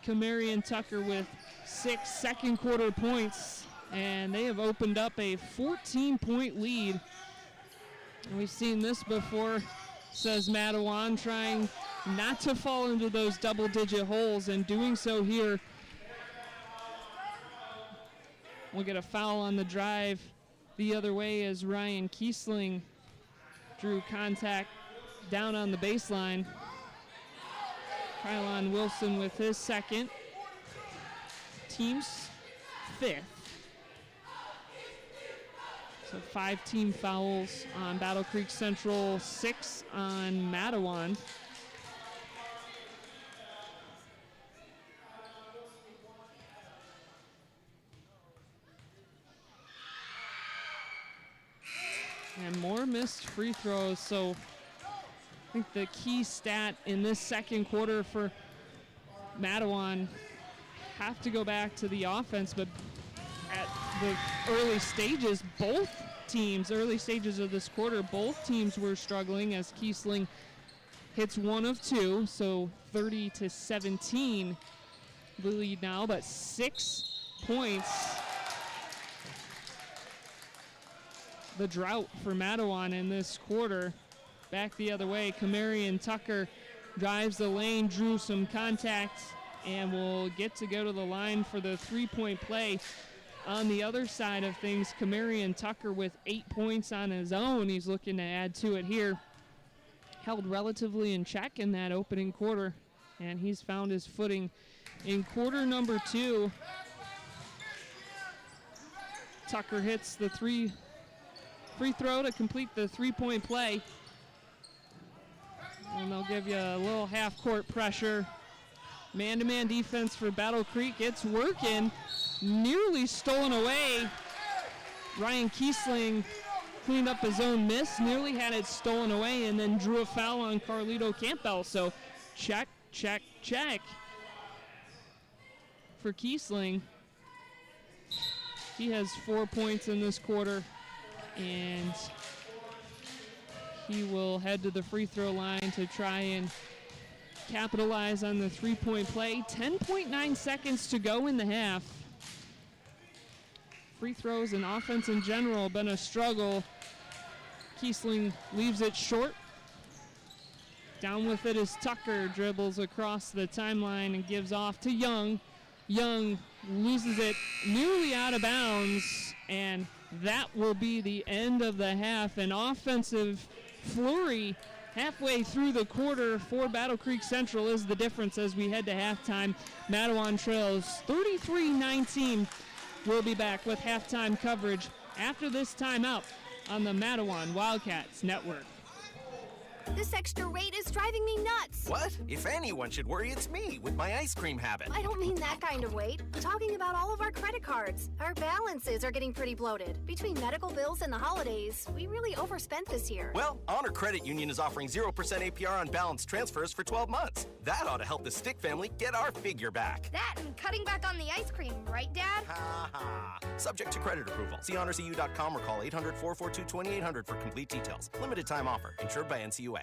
Kamarian Tucker with 6 second quarter points. And they have opened up a 14-point lead We've seen this before, says Mattawan, trying not to fall into those double-digit holes and doing so here. We'll get a foul on the drive the other way as Ryan Kiesling drew contact down on the baseline. Kylon Wilson with his second. Team's fifth. So 5 team fouls on Battle Creek Central, 6 on Mattawan. And more missed free throws, so I think the key stat in this second quarter for Mattawan, have to go back to the offense, but at the early stages, early stages of this quarter, both teams were struggling as Kiesling hits 1 of 2, so 30-17 the lead now, but 6 points. The drought for Mattawan in this quarter. Back the other way, Kamarian Tucker drives the lane, drew some contact, and will get to go to the line for the 3-point play. On the other side of things, Kamarian Tucker with 8 points on his own. He's looking to add to it here. Held relatively in check in that opening quarter, and he's found his footing in quarter number 2. Tucker hits the free throw to complete the 3-point play. And they'll give you a little half-court pressure. Man-to-man defense for Battle Creek. It's working. Nearly stolen away. Ryan Kiesling cleaned up his own miss, nearly had it stolen away, and then drew a foul on Carlito Campbell. So check, check, check for Kiesling. He has 4 points in this quarter, and he will head to the free throw line to try and capitalize on the 3-point play. 10.9 seconds to go in the half. Free throws and offense in general have been a struggle. Kiesling leaves it short. Down with it is Tucker, dribbles across the timeline and gives off to Young. Young loses it nearly out of bounds, and that will be the end of the half. An offensive flurry halfway through the quarter for Battle Creek Central is the difference as we head to halftime. Mattawan trails 33-19. We'll be back with halftime coverage after this timeout on the Mattawan Wildcats Network. This extra weight is driving me nuts. What? If anyone should worry, it's me with my ice cream habit. I don't mean that kind of weight. I'm talking about all of our credit cards. Our balances are getting pretty bloated. Between medical bills and the holidays, we really overspent this year. Well, Honor Credit Union is offering 0% APR on balance transfers for 12 months. That ought to help the Stick family get our figure back. That and cutting back on the ice cream, right, Dad? Ha ha. Subject to credit approval. See honorcu.com or call 800-442-2800 for complete details. Limited time offer. Insured by NCUA.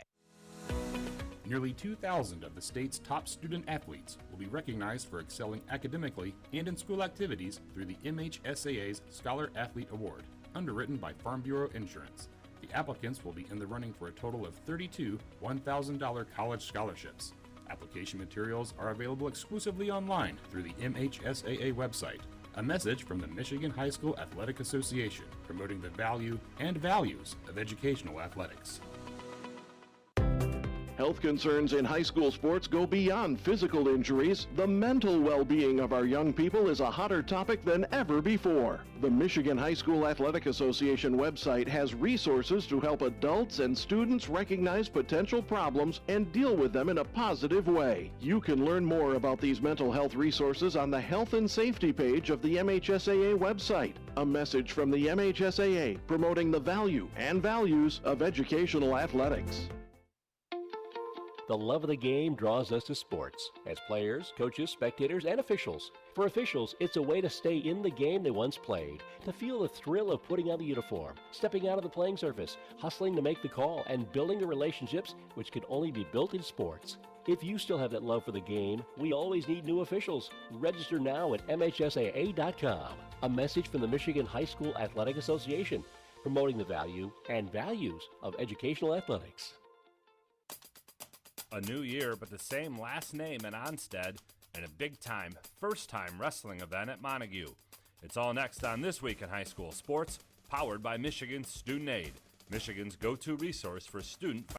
Nearly 2,000 of the state's top student athletes will be recognized for excelling academically and in school activities through the MHSAA's Scholar Athlete Award, underwritten by Farm Bureau Insurance. The applicants will be in the running for a total of 32 $1,000 college scholarships. Application materials are available exclusively online through the MHSAA website. A message from the Michigan High School Athletic Association, promoting the value and values of educational athletics. Health concerns in high school sports go beyond physical injuries. The mental well-being of our young people is a hotter topic than ever before. The Michigan High School Athletic Association website has resources to help adults and students recognize potential problems and deal with them in a positive way. You can learn more about these mental health resources on the Health and Safety page of the MHSAA website. A message from the MHSAA promoting the value and values of educational athletics. The love of the game draws us to sports, as players, coaches, spectators, and officials. For officials, it's a way to stay in the game they once played, to feel the thrill of putting on the uniform, stepping out of the playing surface, hustling to make the call, and building the relationships which can only be built in sports. If you still have that love for the game, we always need new officials. Register now at MHSAA.com. A message from the Michigan High School Athletic Association. promoting the value and values of educational athletics. A new year, but the same last name in Onstead, and a big-time, first-time wrestling event at Montague. It's all next on This Week in High School Sports, powered by Michigan Student Aid, Michigan's go-to resource for student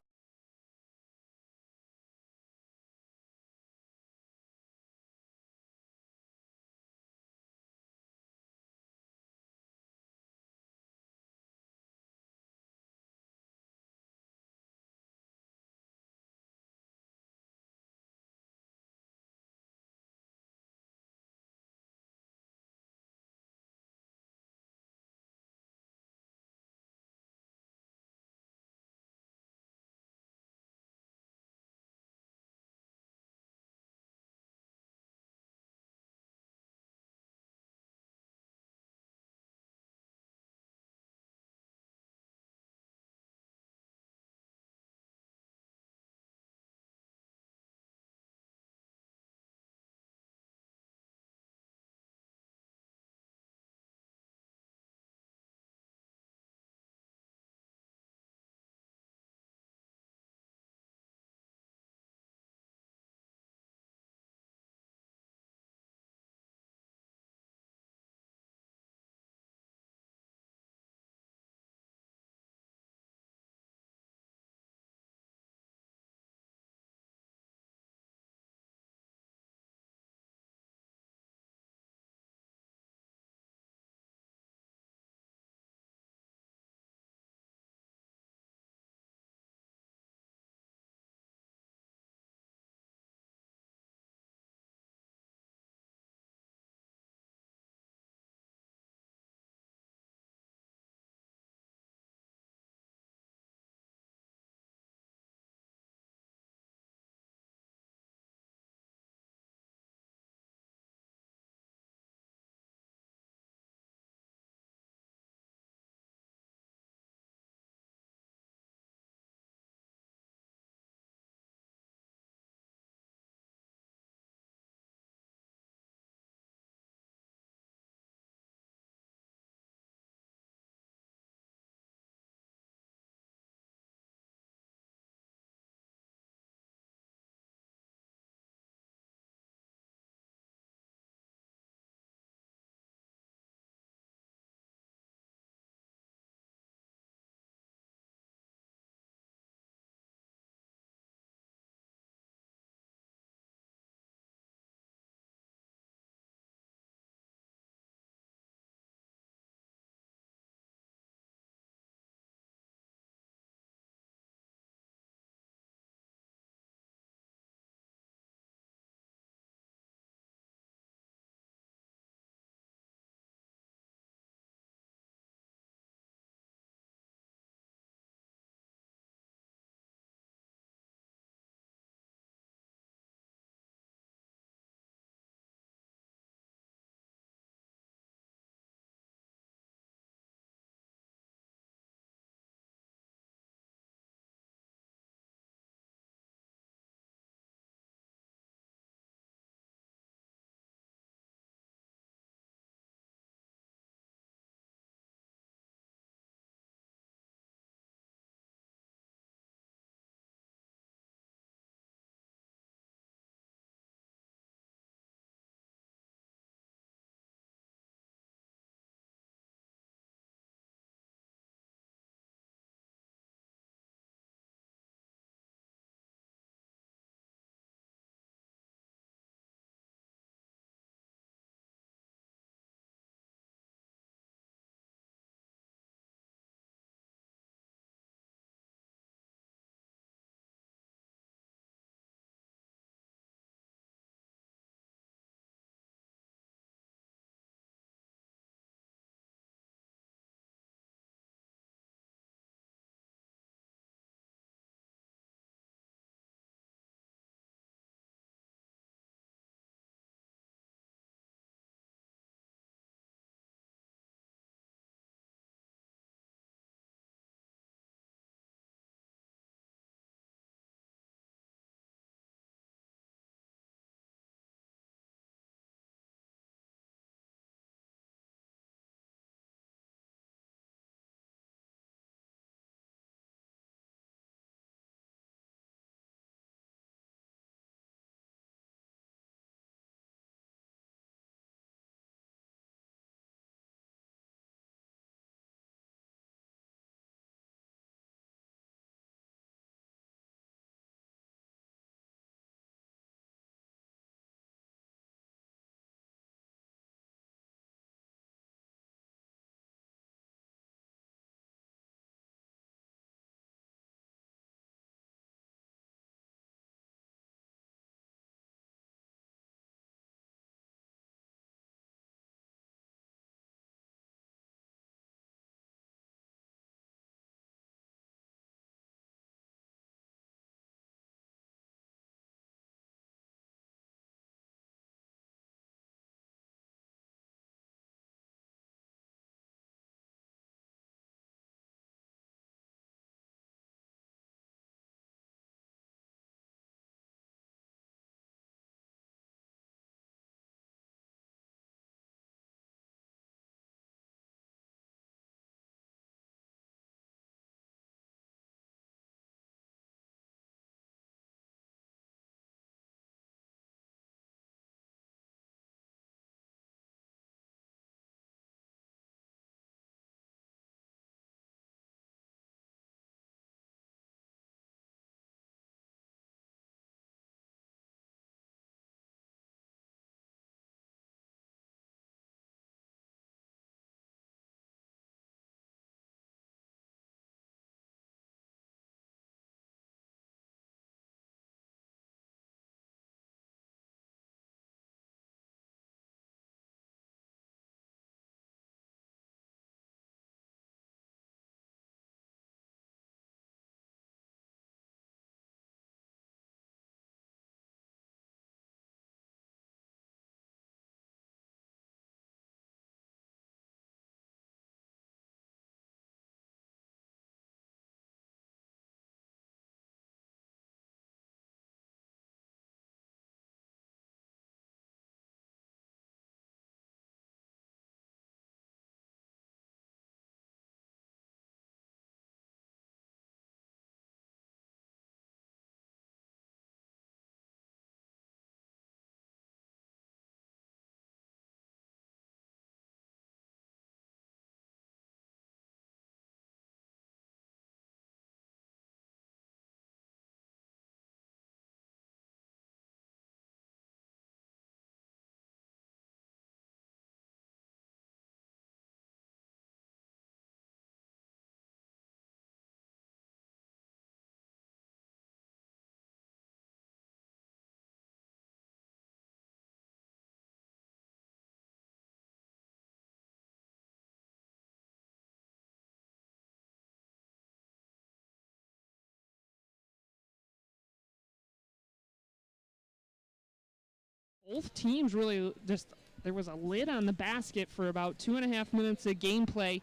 Both teams really just, there was a lid on the basket for about 2.5 minutes of gameplay.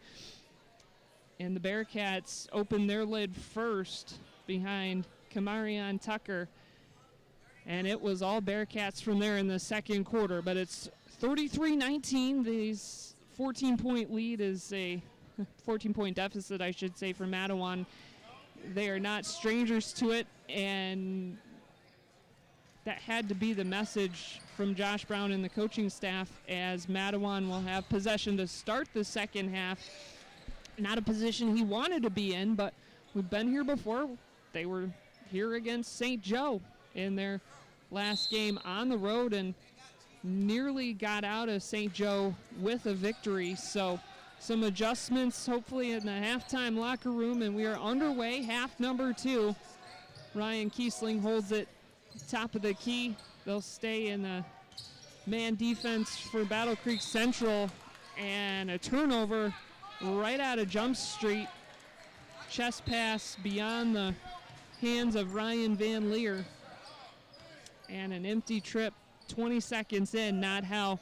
And the Bearcats opened their lid first behind Kamarion Tucker. And it was all Bearcats from there in the second quarter. But it's 33-19. This 14-point lead is a 14-point deficit, I should say, for Mattawan. They are not strangers to it, and that had to be the message from Josh Brown and the coaching staff, as Mattawan will have possession to start the second half. Not a position he wanted to be in, but we've been here before. They were here against St. Joe in their last game on the road and nearly got out of St. Joe with a victory. So some adjustments hopefully in the halftime locker room, and we are underway, half number 2. Ryan Kiesling holds it top of the key. They'll stay in the man defense for Battle Creek Central, and a turnover right out of Jump Street. Chest pass beyond the hands of Ryan Van Leer, and an empty trip 20 seconds in. Not how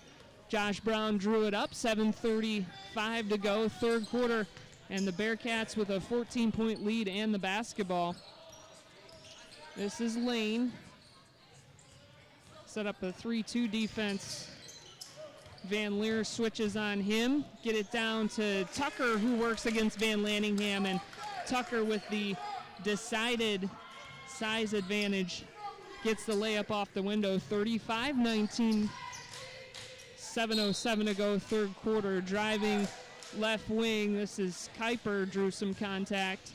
Josh Brown drew it up. 7:35 to go, third quarter, and the Bearcats with a 14-point lead and the basketball. This is Lane. Set up a 3-2 defense. Van Leer switches on him. Get it down to Tucker, who works against Van Lanningham, and Tucker with the decided size advantage gets the layup off the window. 35-19. 7:07 to go, third quarter. Driving left wing. This is Kuiper, drew some contact.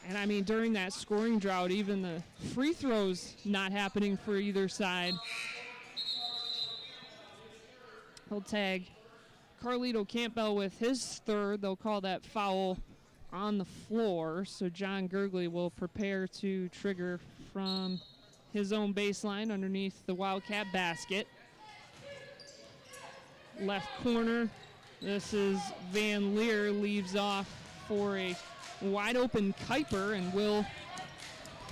And I mean, during that scoring drought, even the free throws not happening for either side. He'll tag Carlito Campbell with his third. They'll call that foul on the floor. So John Gurgley will prepare to trigger from his own baseline underneath the Wildcat basket. Left corner. This is Van Leer, leaves off for a wide open Kuiper, and Will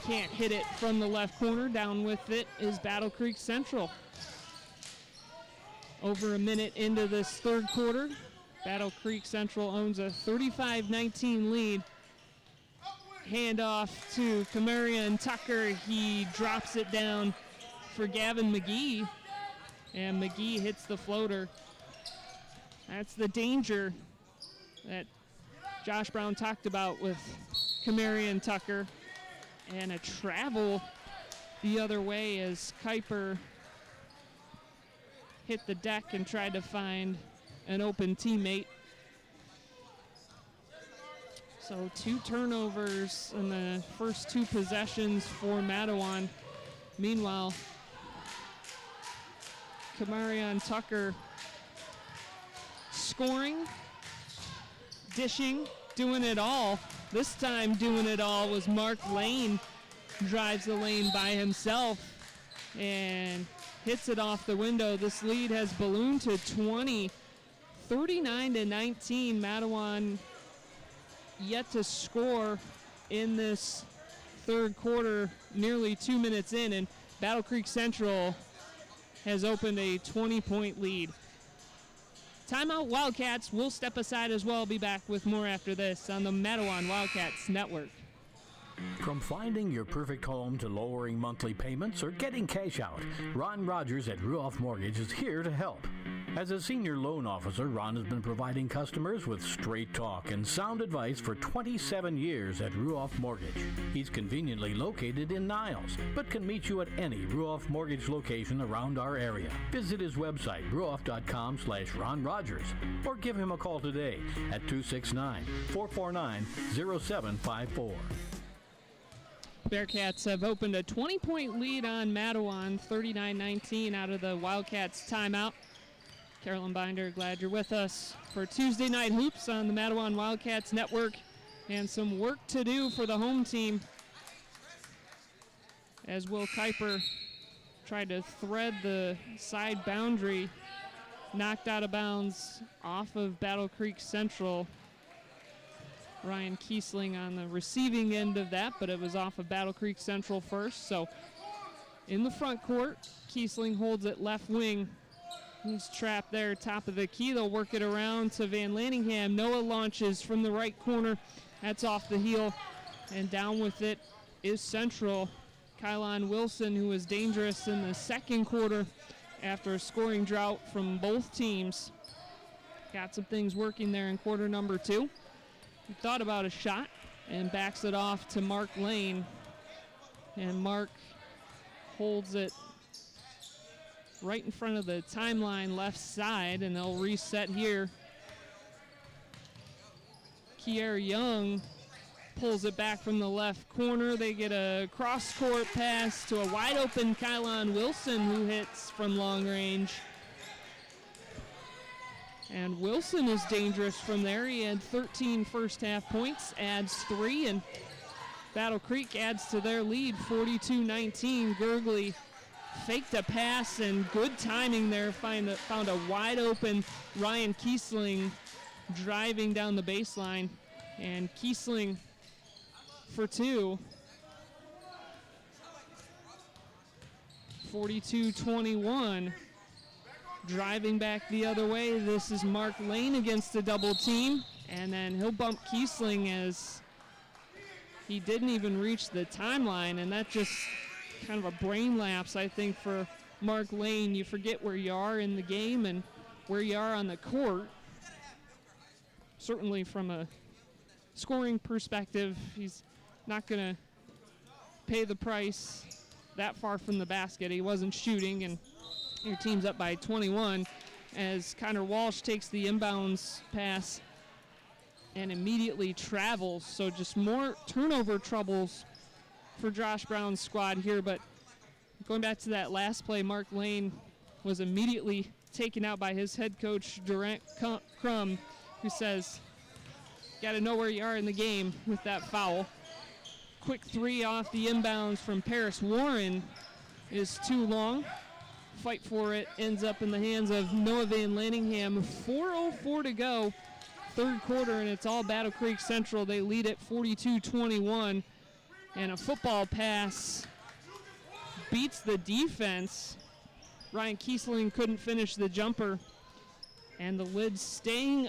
can't hit it from the left corner. Down with it is Battle Creek Central. Over a minute into this third quarter, Battle Creek Central owns a 35-19 lead. Handoff to Kamarion Tucker. He drops it down for Gavin McGee, and McGee hits the floater. That's the danger that Josh Brown talked about with Kamarion Tucker. And a travel the other way as Kuiper hit the deck and tried to find an open teammate. So 2 turnovers in the first 2 possessions for Mattawan. Meanwhile, Kamarion Tucker scoring, dishing, doing it all. This time doing it all was Mark Lane. Drives the lane by himself and hits it off the window. This lead has ballooned to 20, 39-19. Mattawan yet to score in this third quarter, nearly 2 minutes in, and Battle Creek Central has opened a 20-point lead. Timeout, Wildcats. We'll step aside as well. Be back with more after this on the Mattawan Wildcats Network. From finding your perfect home to lowering monthly payments or getting cash out, Ron Rogers at Ruoff Mortgage is here to help. As a senior loan officer, Ron has been providing customers with straight talk and sound advice for 27 years at Ruoff Mortgage. He's conveniently located in Niles, but can meet you at any Ruoff Mortgage location around our area. Visit his website, ruoff.com/Ron Rogers, or give him a call today at 269-449-0754. Bearcats have opened a 20-point lead on Mattawan, 39-19 out of the Wildcats timeout. Carolyn Binder, glad you're with us for Tuesday Night Hoops on the Mattawan Wildcats Network, and some work to do for the home team as Will Kuiper tried to thread the side boundary, knocked out of bounds off of Battle Creek Central. Ryan Kiesling on the receiving end of that, but it was off of Battle Creek Central first. So in the front court. Kiesling holds it left wing. He's trapped there, top of the key. They'll work it around to Van Lanningham. Noah launches from the right corner. That's off the heel. And down with it is Central. Kylon Wilson, who was dangerous in the second quarter after a scoring drought from both teams. Got some things working there in quarter number 2. He thought about a shot and backs it off to Mark Lane. And Mark holds it right in front of the timeline left side, and they'll reset here. Kier Young pulls it back from the left corner. They get a cross-court pass to a wide-open Kylon Wilson, who hits from long range. And Wilson is dangerous from there. He had 13 first-half points, adds 3, and Battle Creek adds to their lead, 42-19. Gurgley faked a pass, and good timing there. Found a wide-open Ryan Kiesling driving down the baseline. And Kiesling for 2. 42-21. Driving back the other way. This is Mark Lane against a double team. And then he'll bump Kiesling as he didn't even reach the timeline. And that just kind of a brain lapse, I think, for Mark Lane. You forget where you are in the game and where you are on the court. Certainly from a scoring perspective, he's not going to pay the price that far from the basket. He wasn't shooting, and your team's up by 21 as Connor Walsh takes the inbounds pass and immediately travels. So just more turnover troubles for Josh Brown's squad here. But going back to that last play, Mark Lane was immediately taken out by his head coach, Durant Crum, who says, got to know where you are in the game with that foul. Quick 3 off the inbounds from Paris Warren is too long. Fight for it ends up in the hands of Noah Van Lanningham. 4:04 to go, third quarter, and it's all Battle Creek Central. They lead at 42-21, and a football pass beats the defense. Ryan Kiesling couldn't finish the jumper, and the lid staying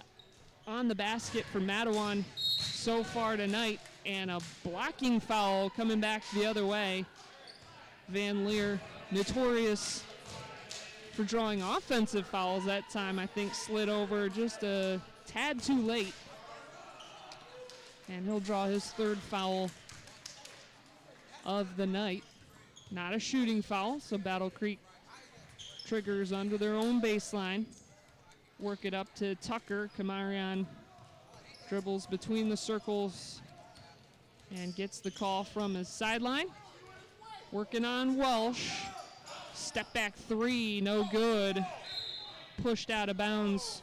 on the basket for Mattawan so far tonight, and a blocking foul coming back the other way. Van Leer, notorious for drawing offensive fouls that time, I think slid over just a tad too late. And he'll draw his third foul of the night. Not a shooting foul, so Battle Creek triggers under their own baseline. Work it up to Tucker. Kamarian dribbles between the circles and gets the call from his sideline. Working on Welsh. Step back 3, no good. Pushed out of bounds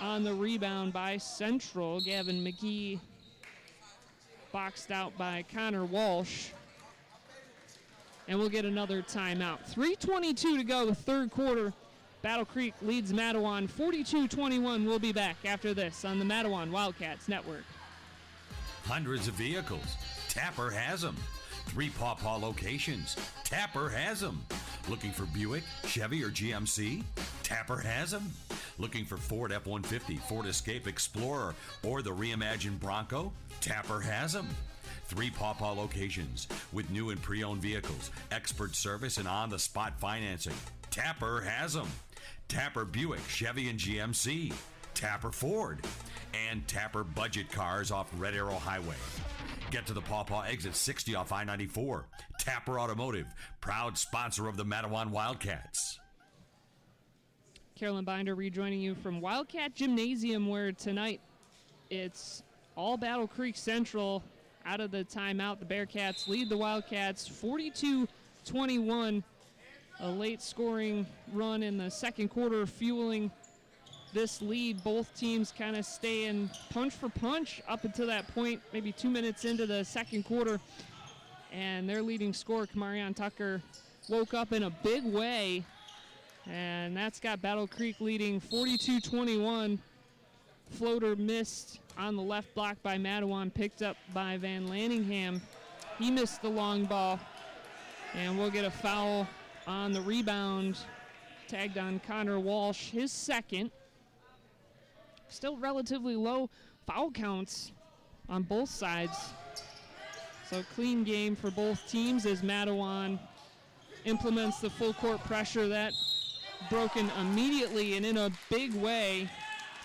on the rebound by Central. Gavin McGee boxed out by Connor Walsh. And we'll get another timeout. 3:22 to go, the third quarter. Battle Creek leads Mattawan 42-21. We'll be back after this on the Mattawan Wildcats Network. Hundreds of vehicles. Tapper has them. 3 Paw locations. Tapper has them. Looking for Buick, Chevy, or GMC? Tapper has them. Looking for Ford F-150, Ford Escape Explorer, or the reimagined Bronco? Tapper has them. 3 Paw locations with new and pre-owned vehicles, expert service, and on-the-spot financing. Tapper has them. Tapper Buick, Chevy, and GMC. Tapper Ford. And Tapper Budget Cars off Red Arrow Highway. Get to the Paw exit 60 off I-94. Tapper Automotive, proud sponsor of the Mattawan Wildcats. Carolyn Binder rejoining you from Wildcat Gymnasium, where tonight it's all Battle Creek Central. Out of the timeout, the Bearcats lead the Wildcats 42-21. A late scoring run in the second quarter fueling this lead. Both teams kind of staying punch for punch up until that point, maybe 2 minutes into the second quarter. And their leading scorer, Kamarion Tucker, woke up in a big way. And that's got Battle Creek leading 42-21. Floater missed on the left block by Mattawan, picked up by Van Lanningham. He missed the long ball. And we'll get a foul on the rebound, tagged on Connor Walsh, his second. Still relatively low foul counts on both sides. So clean game for both teams as Mattawan implements the full court pressure. That broken immediately and in a big way.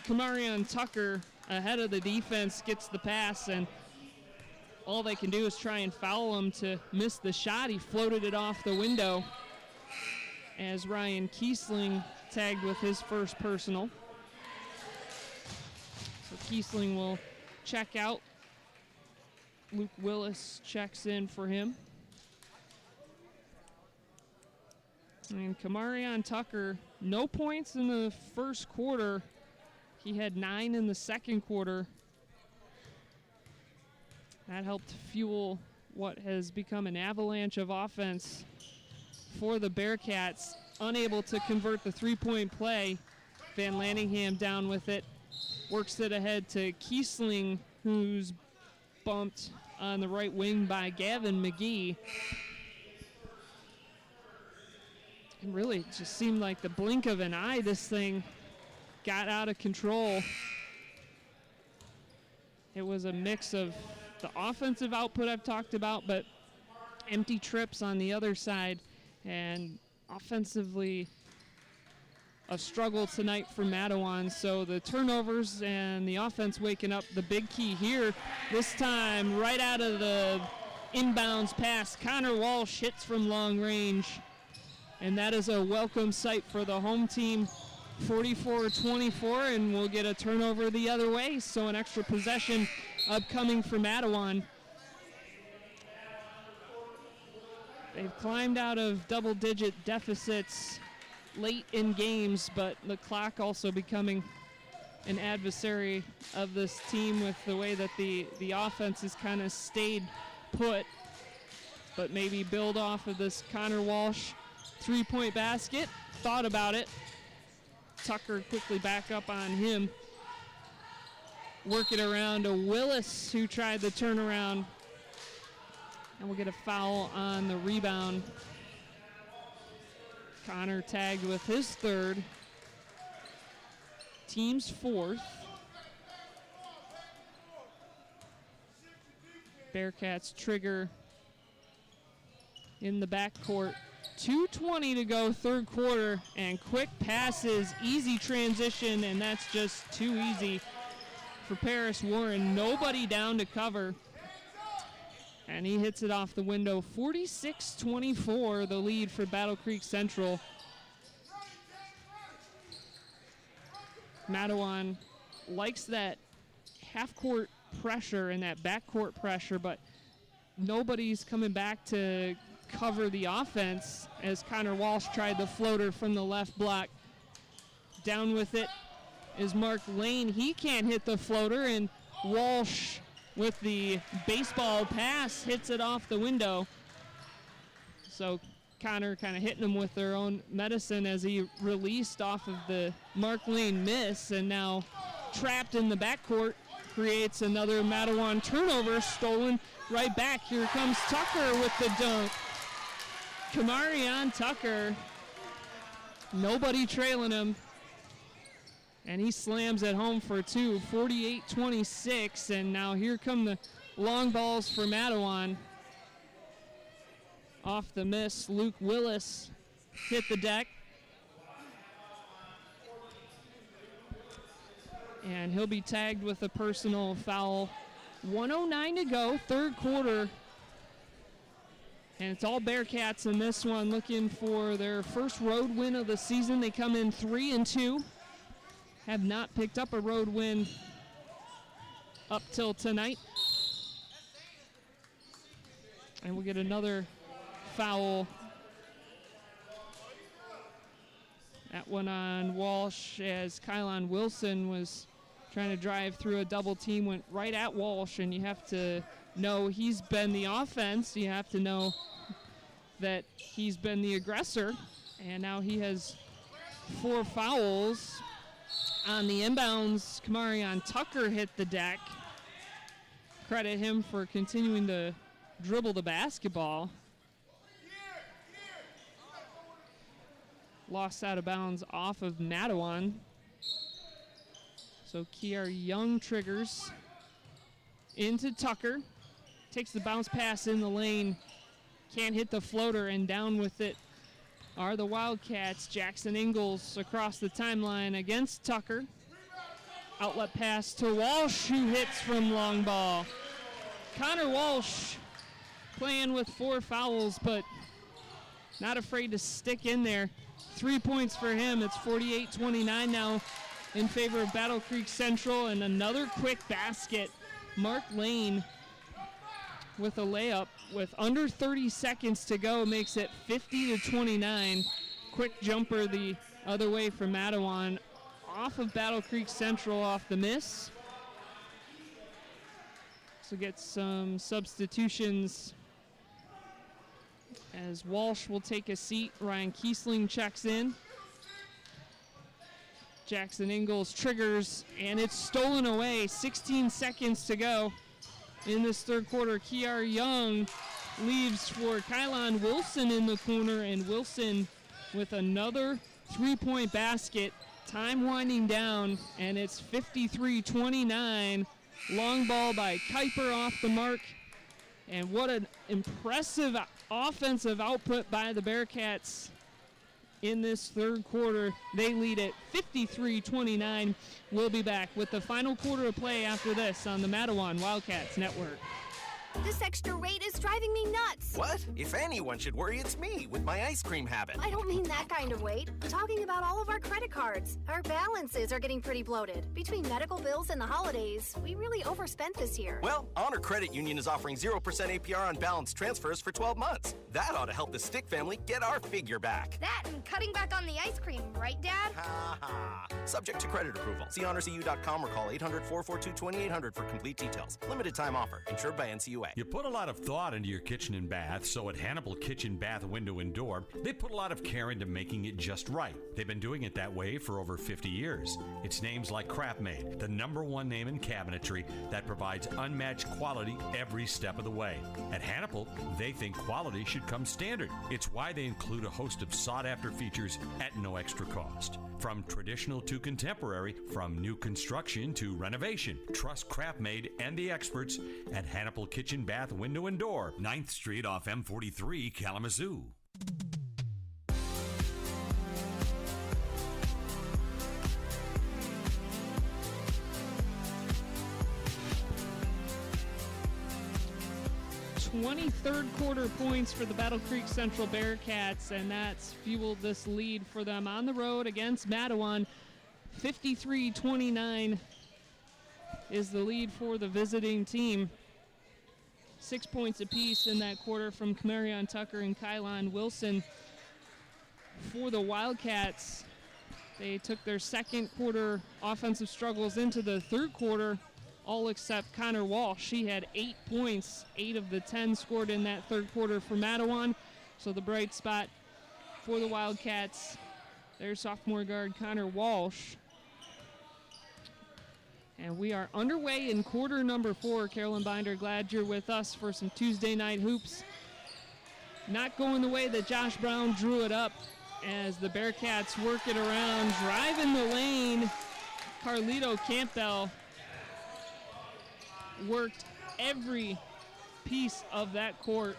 Kamarion Tucker ahead of the defense gets the pass, and all they can do is try and foul him to miss the shot. He floated it off the window as Ryan Kiesling tagged with his first personal. So Kiesling will check out. Luke Willis checks in for him. And Kamarion Tucker, no points in the first quarter. He had 9 in the second quarter. That helped fuel what has become an avalanche of offense for the Bearcats. Unable to convert the three-point play. Van Lanningham down with it. Works it ahead to Kiesling, who's bumped on the right wing by Gavin McGee. It really just seemed like the blink of an eye, this thing got out of control. It was a mix of the offensive output I've talked about, but empty trips on the other side, and offensively a struggle tonight for Mattawan. So the turnovers and the offense waking up the big key here. This time right out of the inbounds pass, Connor Walsh hits from long range, and that is a welcome sight for the home team. 44-24, and we'll get a turnover the other way, so an extra possession upcoming for Mattawan. They've climbed out of double-digit deficits late in games, but the clock also becoming an adversary of this team with the way that the offense has kind of stayed put. But maybe build off of this Connor Walsh three-point basket. Thought about it. Tucker quickly back up on him. Work it around to Willis, who tried the turnaround. And we'll get a foul on the rebound. Connor tagged with his third. Team's fourth. Bearcats trigger in the backcourt. 2:20 to go, third quarter, and quick passes, easy transition, and that's just too easy for Paris Warren. Nobody down to cover, and he hits it off the window. 46-24, the lead for Battle Creek Central. Mattawan likes that half-court pressure and that backcourt pressure, but nobody's coming back to cover the offense as Connor Walsh tried the floater from the left block. Down with it is Mark Lane. He can't hit the floater, and Walsh with the baseball pass hits it off the window. So Connor kind of hitting them with their own medicine as he released off of the Mark Lane miss, and now trapped in the backcourt, creates another Mattawan turnover, stolen right back. Here comes Tucker with the dunk. Kamarion Tucker, nobody trailing him, and he slams it home for two. 48-26, and now here come the long balls for Mattawan. Off the miss, Luke Willis hit the deck, and he'll be tagged with a personal foul. 1:09 to go, third quarter. And it's all Bearcats in this one, looking for their first road win of the season. They come in 3-2. Have not picked up a road win up till tonight. And we'll get another foul. That one on Walsh as Kylon Wilson was trying to drive through a double team, went right at Walsh, and you have to know he's been the offense. You have to know that he's been the aggressor, and now he has 4 fouls. On the inbounds, Kamarion Tucker hit the deck. Credit him for continuing to dribble the basketball. lost out of bounds off of Mattawan. So Kiara Young triggers into Tucker. Takes the bounce pass in the lane. Can't hit the floater, and down with it are the Wildcats. Jackson Ingalls across the timeline against Tucker. Outlet pass to Walsh, who hits from long ball. Connor Walsh playing with 4 fouls, but not afraid to stick in there. 3 points for him. It's 48-29 now in favor of Battle Creek Central, and another quick basket. Mark Lane with a layup with under 30 seconds to go makes it 50-29. Quick jumper the other way for Mattawan off of Battle Creek Central off the miss. So get some substitutions as Walsh will take a seat. Ryan Kiesling checks in. Jackson Ingalls triggers, and it's stolen away. 16 seconds to go in this third quarter. Kiara Young leaves for Kylan Wilson in the corner, and Wilson with another 3-point basket. Time winding down, and it's 53-29. Long ball by Kuiper off the mark. And what an impressive offensive output by the Bearcats in this third quarter. They lead at 53-29. We'll be back with the final quarter of play after this on the Mattawan Wildcats Network. This extra weight is driving me nuts. What? If anyone should worry, it's me with my ice cream habit. I don't mean that kind of weight. I'm talking about all of our credit cards. Our balances are getting pretty bloated. Between medical bills and the holidays, we really overspent this year. Well, Honor Credit Union is offering 0% APR on balance transfers for 12 months. That ought to help the Stick family get our figure back. That and cutting back on the ice cream, right, Dad? Ha ha. Subject to credit approval. See honorcu.com or call 800-442-2800 for complete details. Limited time offer. Insured by NCUA. You put a lot of thought into your kitchen and bath, so at Hannibal Kitchen Bath Window and Door, they put a lot of care into making it just right. They've been doing it that way for over 50 years. It's names like Craftmade, the #1 name in cabinetry that provides unmatched quality every step of the way. At Hannibal, they think quality should come standard. It's why they include a host of sought-after features at no extra cost. From traditional to contemporary, from new construction to renovation, trust Craftmade and the experts at Hannibal Kitchen Bath Window and Door, 9th Street off M43, Kalamazoo. Third quarter points for the Battle Creek Central Bearcats, and that's fueled this lead for them on the road against Mattawan. 53-29 is the lead for the visiting team. 6 points apiece in that quarter from Kamarion Tucker and Kylan Wilson. For the Wildcats, they took their second quarter offensive struggles into the third quarter, all except Connor Walsh. He had 8 points, 8 of the 10 scored in that third quarter for Mattawan. So the bright spot for the Wildcats, their sophomore guard Connor Walsh. And we are underway in quarter number 4. Carolyn Binder, glad you're with us for some Tuesday night hoops. Not going the way that Josh Brown drew it up as the Bearcats work it around, driving the lane. Carlito Campbell worked every piece of that court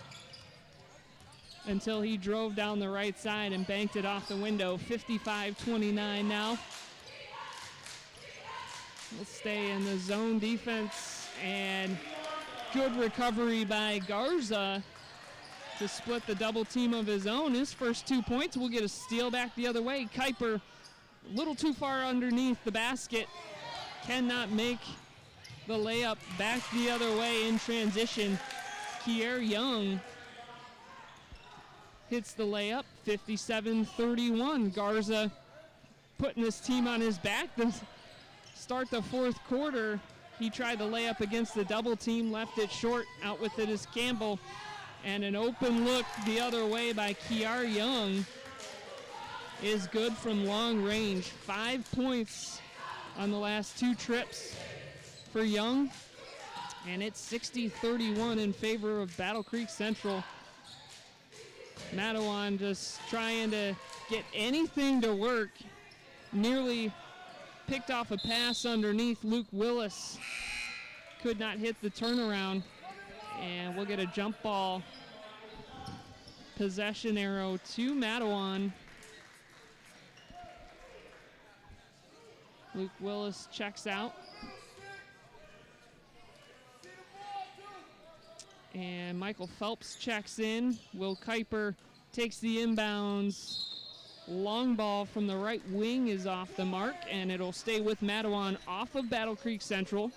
until he drove down the right side and banked it off the window. 55-29 now. We'll stay in the zone defense, and good recovery by Garza to split the double team of his own. His first 2 points will get a steal back the other way. Kuiper a little too far underneath the basket, cannot make the layup back the other way in transition. Kiara Young hits the layup, 57-31. Garza putting this team on his back to start the fourth quarter. He tried the layup against the double team, left it short. Out with it is Campbell. And an open look the other way by Kiara Young is good from long range. 5 points on the last 2 trips for Young, and it's 60-31 in favor of Battle Creek Central. Mattawan just trying to get anything to work. Nearly picked off a pass underneath. Luke Willis could not hit the turnaround, and we'll get a jump ball possession arrow to Mattawan. Luke Willis checks out. And Michael Phelps checks in. Will Kuiper takes the inbounds. Long ball from the right wing is off the mark, and it'll stay with Mattawan off of Battle Creek Central.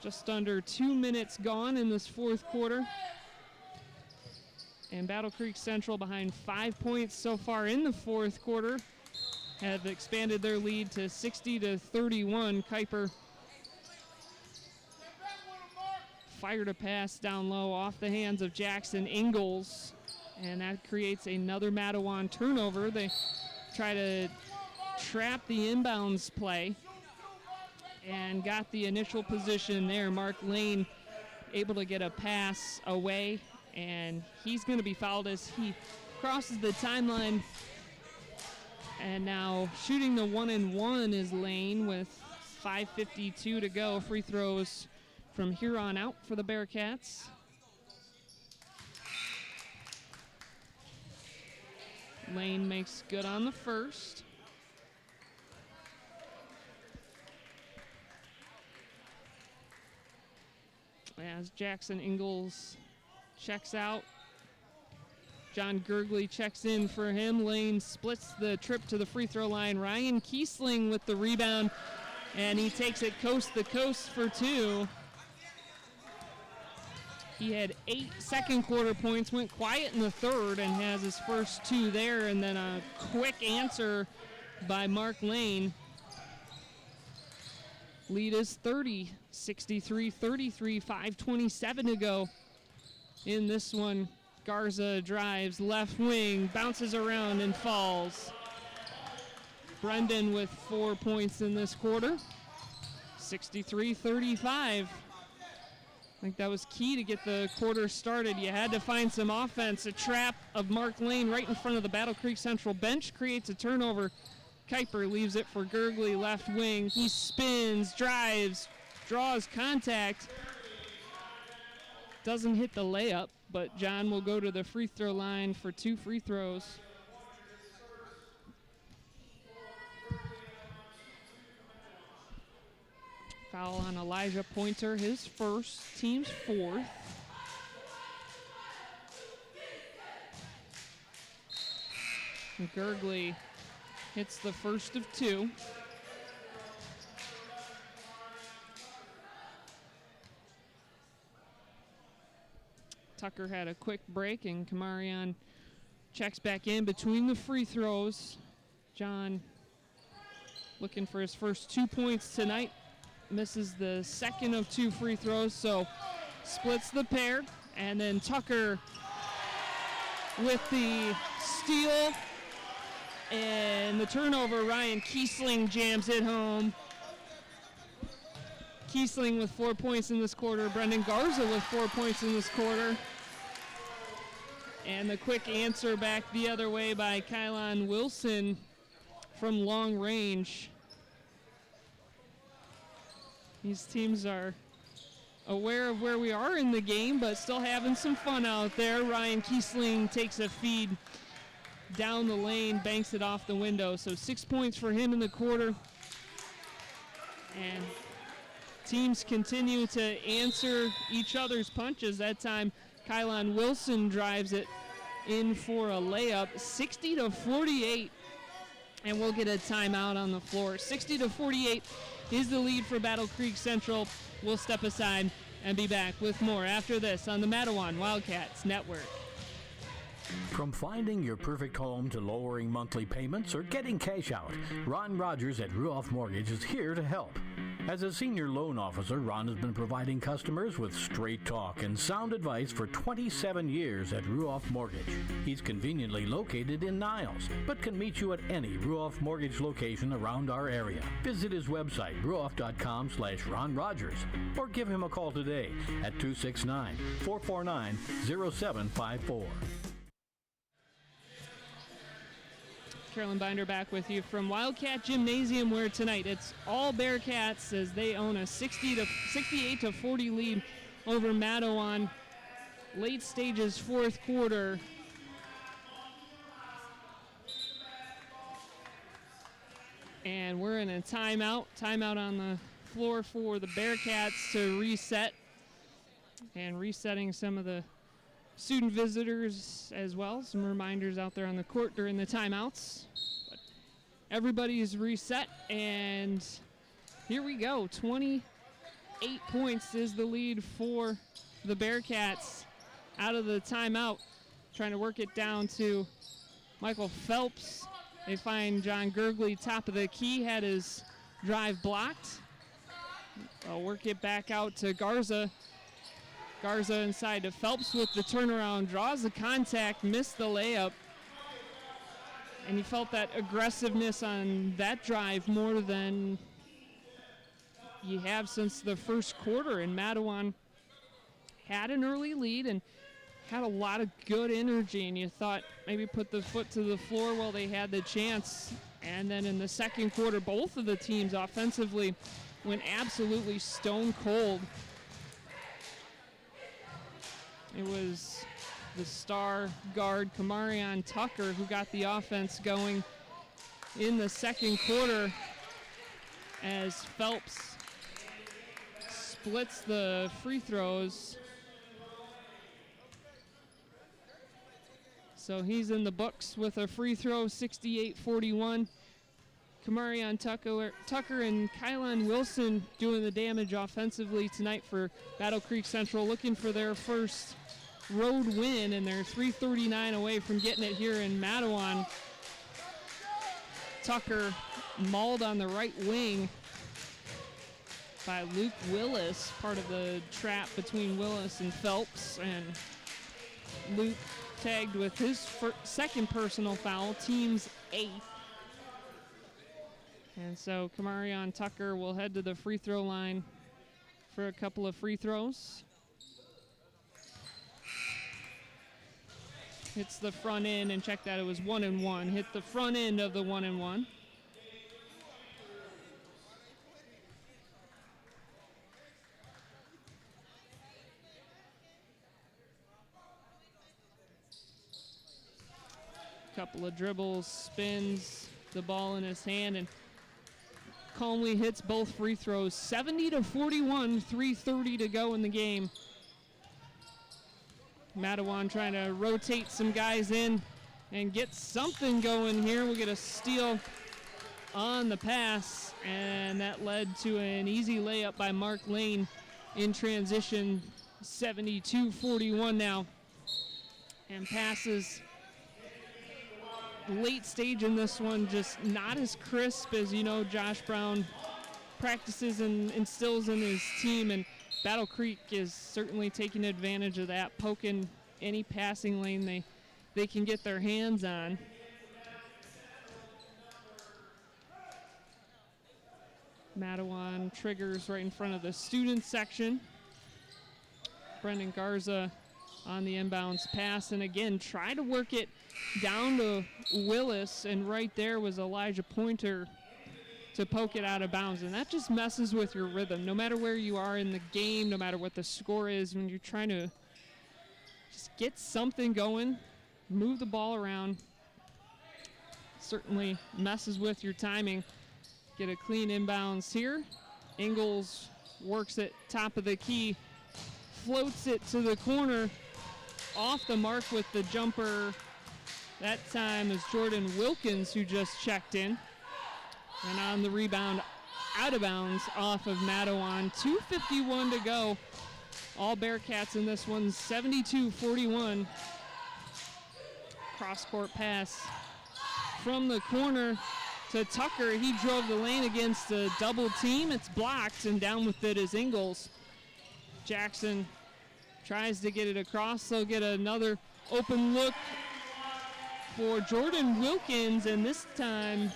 Just under 2 minutes gone in this fourth quarter. And Battle Creek Central behind 5 points so far in the fourth quarter have expanded their lead to 60-31. Kuiper fired a pass down low off the hands of Jackson Ingalls, and that creates another Mattawan turnover. They try to trap the inbounds play and got the initial position there. Mark Lane able to get a pass away, and he's going to be fouled as he crosses the timeline. And now shooting the 1-and-1 is Lane with 5:52 to go. Free throws from here on out for the Bearcats. Lane makes good on the first. As Jackson Ingalls checks out, John Gergley checks in for him. Lane splits the trip to the free throw line. Ryan Kiesling with the rebound, and he takes it coast to coast for two. He had 8 second quarter points, went quiet in the third, and has his first 2 there, and then a quick answer by Mark Lane. Lead is 30, 63-33, 5:27 to go in this one. Garza drives left wing, bounces around and falls. Brendan with 4 points in this quarter, 63-35. I think that was key to get the quarter started. You had to find some offense. A trap of Mark Lane right in front of the Battle Creek Central bench creates a turnover. Kuiper leaves it for Gergley, left wing. He spins, drives, draws contact. Doesn't hit the layup, but John will go to the free throw line for 2 free throws. Foul on Elijah Pointer, his first, team's 4th. And Gergley hits the first of 2. Tucker had a quick break, and Kamarian checks back in between the free throws. John looking for his first 2 points tonight. Misses the second of 2 free throws, so splits the pair. And then Tucker with the steal and the turnover. Ryan Kiesling jams it home. Kiesling with 4 points in this quarter. Brendan Garza with 4 points in this quarter. And the quick answer back the other way by Kylan Wilson from long range. These teams are aware of where we are in the game, but still having some fun out there. Ryan Kiesling takes a feed down the lane, banks it off the window. So 6 points for him in the quarter. And teams continue to answer each other's punches. That time, Kylan Wilson drives it in for a layup, 60-48. And we'll get a timeout on the floor. 60-48 is the lead for Battle Creek Central. We'll step aside and be back with more after this on the Mattawan Wildcats Network. From finding your perfect home to lowering monthly payments or getting cash out, Ron Rogers at Ruoff Mortgage is here to help. As a senior loan officer, Ron has been providing customers with straight talk and sound advice for 27 years at Ruoff Mortgage. He's conveniently located in Niles, but can meet you at any Ruoff Mortgage location around our area. Visit his website, ruoff.com/Ron Rogers, or give him a call today at 269-449-0754. Carolyn Binder back with you from Wildcat Gymnasium, where tonight it's all Bearcats as they own a 68-40 lead over Mattawan. Late stages, fourth quarter. And we're in a timeout. Timeout on the floor for the Bearcats to reset. And resetting some of the student visitors as well. Some reminders out there on the court during the timeouts. But everybody's reset, and here we go. 28 points is the lead for the Bearcats out of the timeout. Trying to work it down to Michael Phelps. They find John Gergley top of the key, had his drive blocked. They'll work it back out to Garza. Garza inside to Phelps with the turnaround, draws the contact, missed the layup. And you felt that aggressiveness on that drive more than you have since the first quarter. And Mattawan had an early lead and had a lot of good energy, and you thought maybe put the foot to the floor while they had the chance. And then in the second quarter, both of the teams offensively went absolutely stone cold. It was the star guard, Kamarion Tucker, who got the offense going in the second quarter as Phelps splits the free throws. So he's in the books with a free throw, 68-41. Kamarion Tucker and Kylan Wilson doing the damage offensively tonight for Battle Creek Central, looking for their first road win, and they're 3:39 away from getting it here in Mattawan. Tucker mauled on the right wing by Luke Willis, part of the trap between Willis and Phelps, and Luke tagged with his second personal foul, team's 8th. And so Kamarion Tucker will head to the free throw line for a couple of free throws. Hits the front end, and check that, it was 1-1. Hit the front end of the 1-1. Couple of dribbles, spins the ball in his hand, and calmly hits both free throws. 70-41, 3:30 to go in the game. Mattawan trying to rotate some guys in and get something going here. We'll get a steal on the pass, and that led to an easy layup by Mark Lane in transition. 72-41 now. And passes late stage in this one, just not as crisp as, you know, Josh Brown practices and instills in his team, and Battle Creek is certainly taking advantage of that, poking any passing lane they can get their hands on. Mattawan triggers right in front of the student section. Brendan Garza on the inbounds pass, and again, try to work it down to Willis, and right there was Elijah Pointer to poke it out of bounds, and that just messes with your rhythm. No matter where you are in the game, no matter what the score is, when you're trying to just get something going, move the ball around, certainly messes with your timing. Get a clean inbounds here. Ingalls works it top of the key, floats it to the corner, off the mark with the jumper. That time is Jordan Wilkins, who just checked in. And on the rebound, out of bounds off of Mattawan. 2:51 to go. All Bearcats in this one, 72-41. Cross-court pass from the corner to Tucker. He drove the lane against a double team. It's blocked, and down with it is Ingalls. Jackson tries to get it across. They'll get another open look for Jordan Wilkins, and this time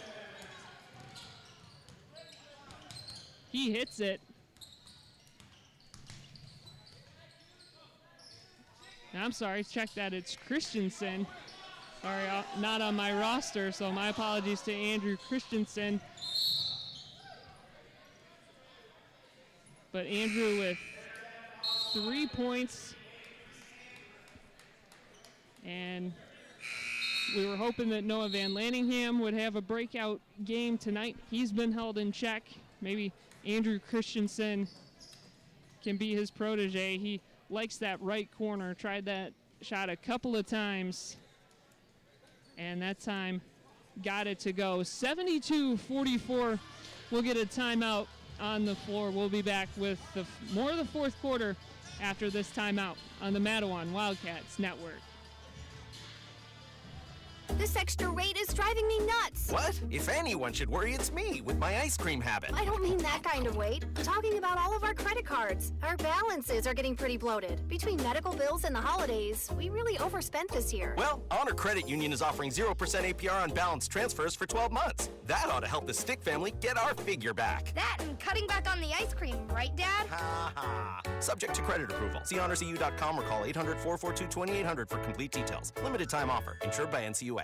he hits it. I'm sorry, check that. It's Christensen Sorry, not on my roster, so my apologies to Andrew Christensen. But Andrew with 3 points. And we were hoping that Noah Van Lanningham would have a breakout game tonight. He's been held in check. Maybe Andrew Christensen can be his protege. He likes that right corner. Tried that shot a couple of times. And that time got it to go. 72-44. We'll get a timeout on the floor. We'll be back with more of the fourth quarter after this timeout on the Mattawan Wildcats Network. This extra rate is driving me nuts. What? If anyone should worry, it's me with my ice cream habit. I don't mean that kind of weight. I'm talking about all of our credit cards. Our balances are getting pretty bloated. Between medical bills and the holidays, we really overspent this year. Well, Honor Credit Union is offering 0% APR on balance transfers for 12 months. That ought to help the Stick family get our figure back. That and cutting back on the ice cream, right, Dad? Ha ha. Subject to credit approval. See honorcu.com or call 800-442-2800 for complete details. Limited time offer. Insured by NCUA.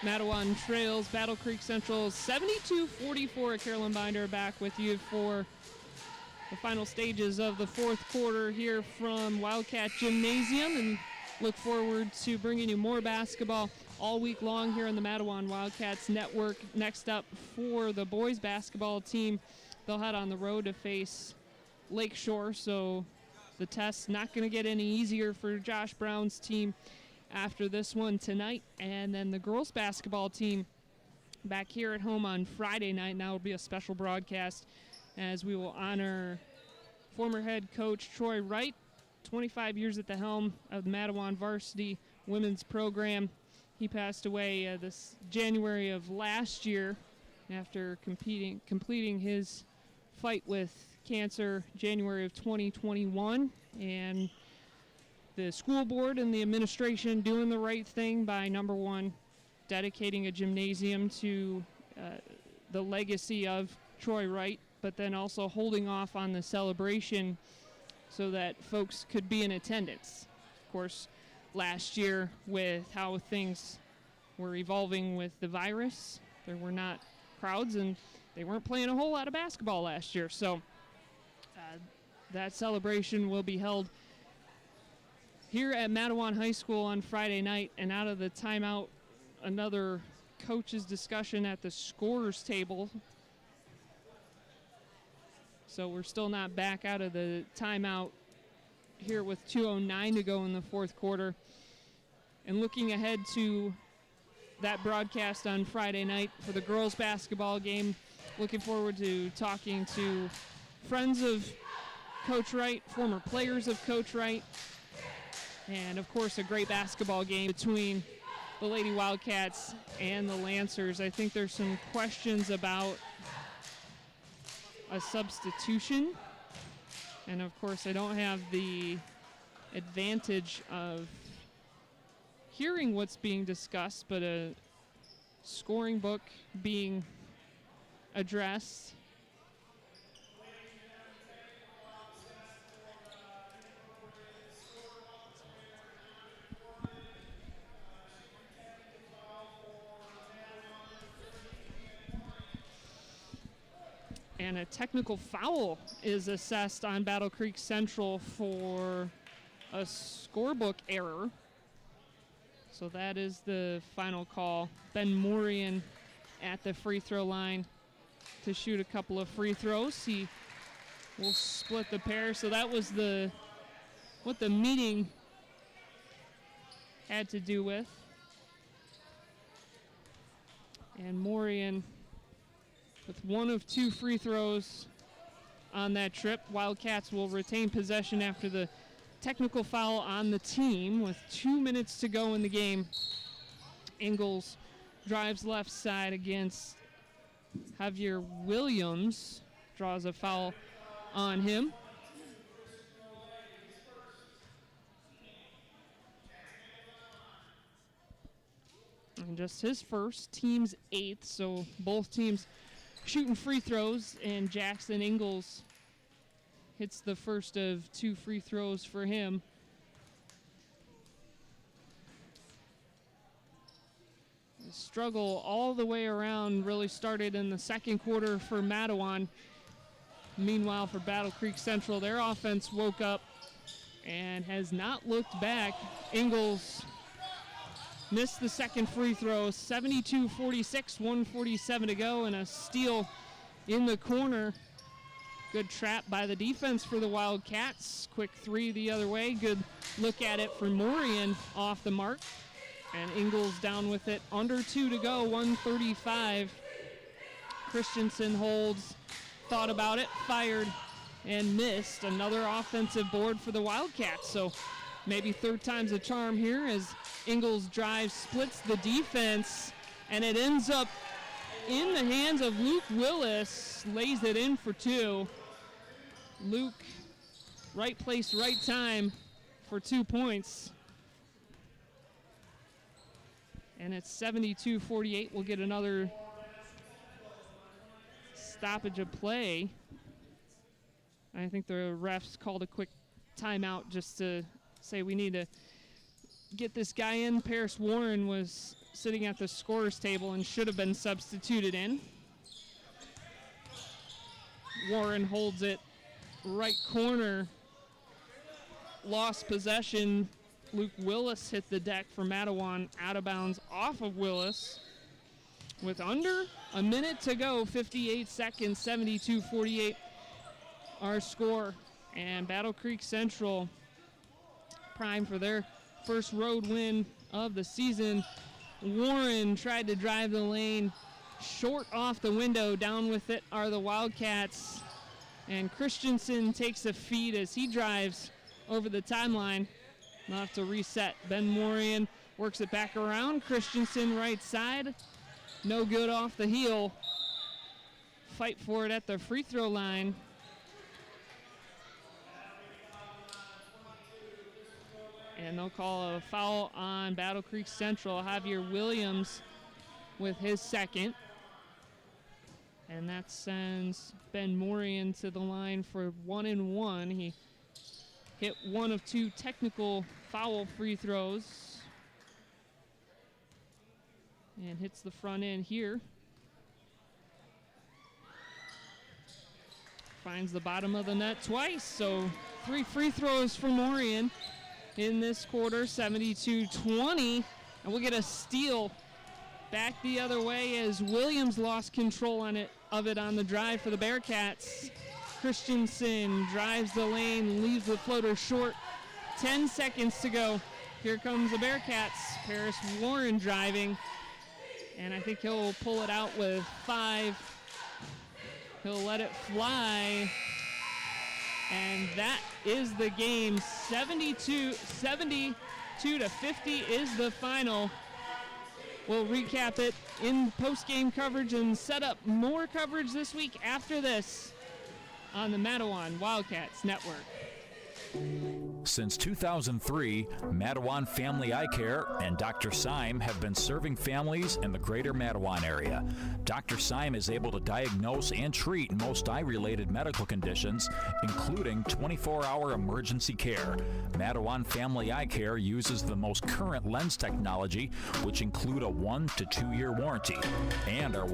Mattawan trails Battle Creek Central 72-44. Carolyn Binder back with you for the final stages of the fourth quarter here from Wildcat Gymnasium, and look forward to bringing you more basketball all week long here on the Mattawan Wildcats Network. Next up for the boys basketball team, they'll head on the road to face Lakeshore, so the test's not going to get any easier for Josh Brown's team after this one tonight. And then the girls basketball team back here at home on Friday night. Now will be a special broadcast as we will honor former head coach Troy Wright, 25 years at the helm of the Mattawan Varsity women's program. He passed away this January of last year after completing his fight with cancer January of 2021. And the school board and the administration doing the right thing by, number one, dedicating a gymnasium to the legacy of Troy Wright, but then also holding off on the celebration so that folks could be in attendance. Of course, last year with how things were evolving with the virus, there were not crowds and they weren't playing a whole lot of basketball last year. So that celebration will be held here at Mattawan High School on Friday night. And out of the timeout, another coach's discussion at the scorer's table. So we're still not back out of the timeout here with 2:09 to go in the fourth quarter. And looking ahead to that broadcast on Friday night for the girls basketball game, looking forward to talking to friends of Coach Wright, former players of Coach Wright, and of course a great basketball game between the Lady Wildcats and the Lancers. I think there's some questions about a substitution, and of course I don't have the advantage of hearing what's being discussed, but a scoring book being addressed. And a technical foul is assessed on Battle Creek Central for a scorebook error. So that is the final call. Ben Morian at the free throw line to shoot a couple of free throws. He will split the pair. So that was what the meeting had to do with. And Morian with one of two free throws on that trip. Wildcats will retain possession after the technical foul on the team with 2 minutes to go in the game. Ingalls drives left side against Javier Williams, draws a foul on him. And just his first, team's eighth, so both teams shooting free throws, and Jackson Ingalls hits the first of two free throws for him. struggle all the way around really started in the second quarter for Mattawan. Meanwhile, for Battle Creek Central, their offense woke up and has not looked back. Ingalls missed the second free throw, 72-46, 1:47 to go, and a steal in the corner. Good trap by the defense for the Wildcats. Quick three the other way. Good look at it for Morian off the mark. And Ingalls down with it. Under 2 to go, 1:35. Christensen holds, thought about it, fired, and missed. Another offensive board for the Wildcats. So maybe third time's a charm here as Ingalls drives, splits the defense, and it ends up in the hands of Luke Willis. Lays it in for 2. Luke, right place, right time for 2 points. And it's 72-48. We'll get another stoppage of play. I think the refs called a quick timeout just to say we need to get this guy in. Paris Warren was sitting at the scorer's table and should have been substituted in. Warren holds it right corner. Lost possession. Luke Willis hit the deck for Mattawan, out of bounds off of Willis. With under a minute to go, 58 seconds, 72-48 our score. And Battle Creek Central prime for their first road win of the season. Warren tried to drive the lane, short off the window. Down with it are the Wildcats. And Christensen takes a feed as he drives over the timeline. They'll have to reset. Ben Morian works it back around. Christensen right side. No good off the heel. Fight for it at the free throw line. And they'll call a foul on Battle Creek Central. Javier Williams with his second. And that sends Ben Morian to the line for 1 and 1. He hit one of 2 technical foul free throws. And hits the front end here. Finds the bottom of the net twice. So 3 free throws for Morian in this quarter, 72-20. And we'll get a steal back the other way as Williams lost control of it on the drive for the Bearcats. Christensen drives the lane, leaves the floater short. 10 seconds to go. Here comes the Bearcats. Paris Warren driving. And I think he'll pull it out with 5. He'll let it fly. And that is the game. 72 to 50 is the final. We'll recap it in post-game coverage and set up more coverage this week after this on the Mattawan Wildcats Network. Since 2003, Mattawan Family Eye Care and Dr. Syme have been serving families in the greater Mattawan area. Dr. Syme is able to diagnose and treat most eye-related medical conditions, including 24-hour emergency care. Mattawan Family Eye Care uses the most current lens technology, which include a 1 to 2 year warranty, and are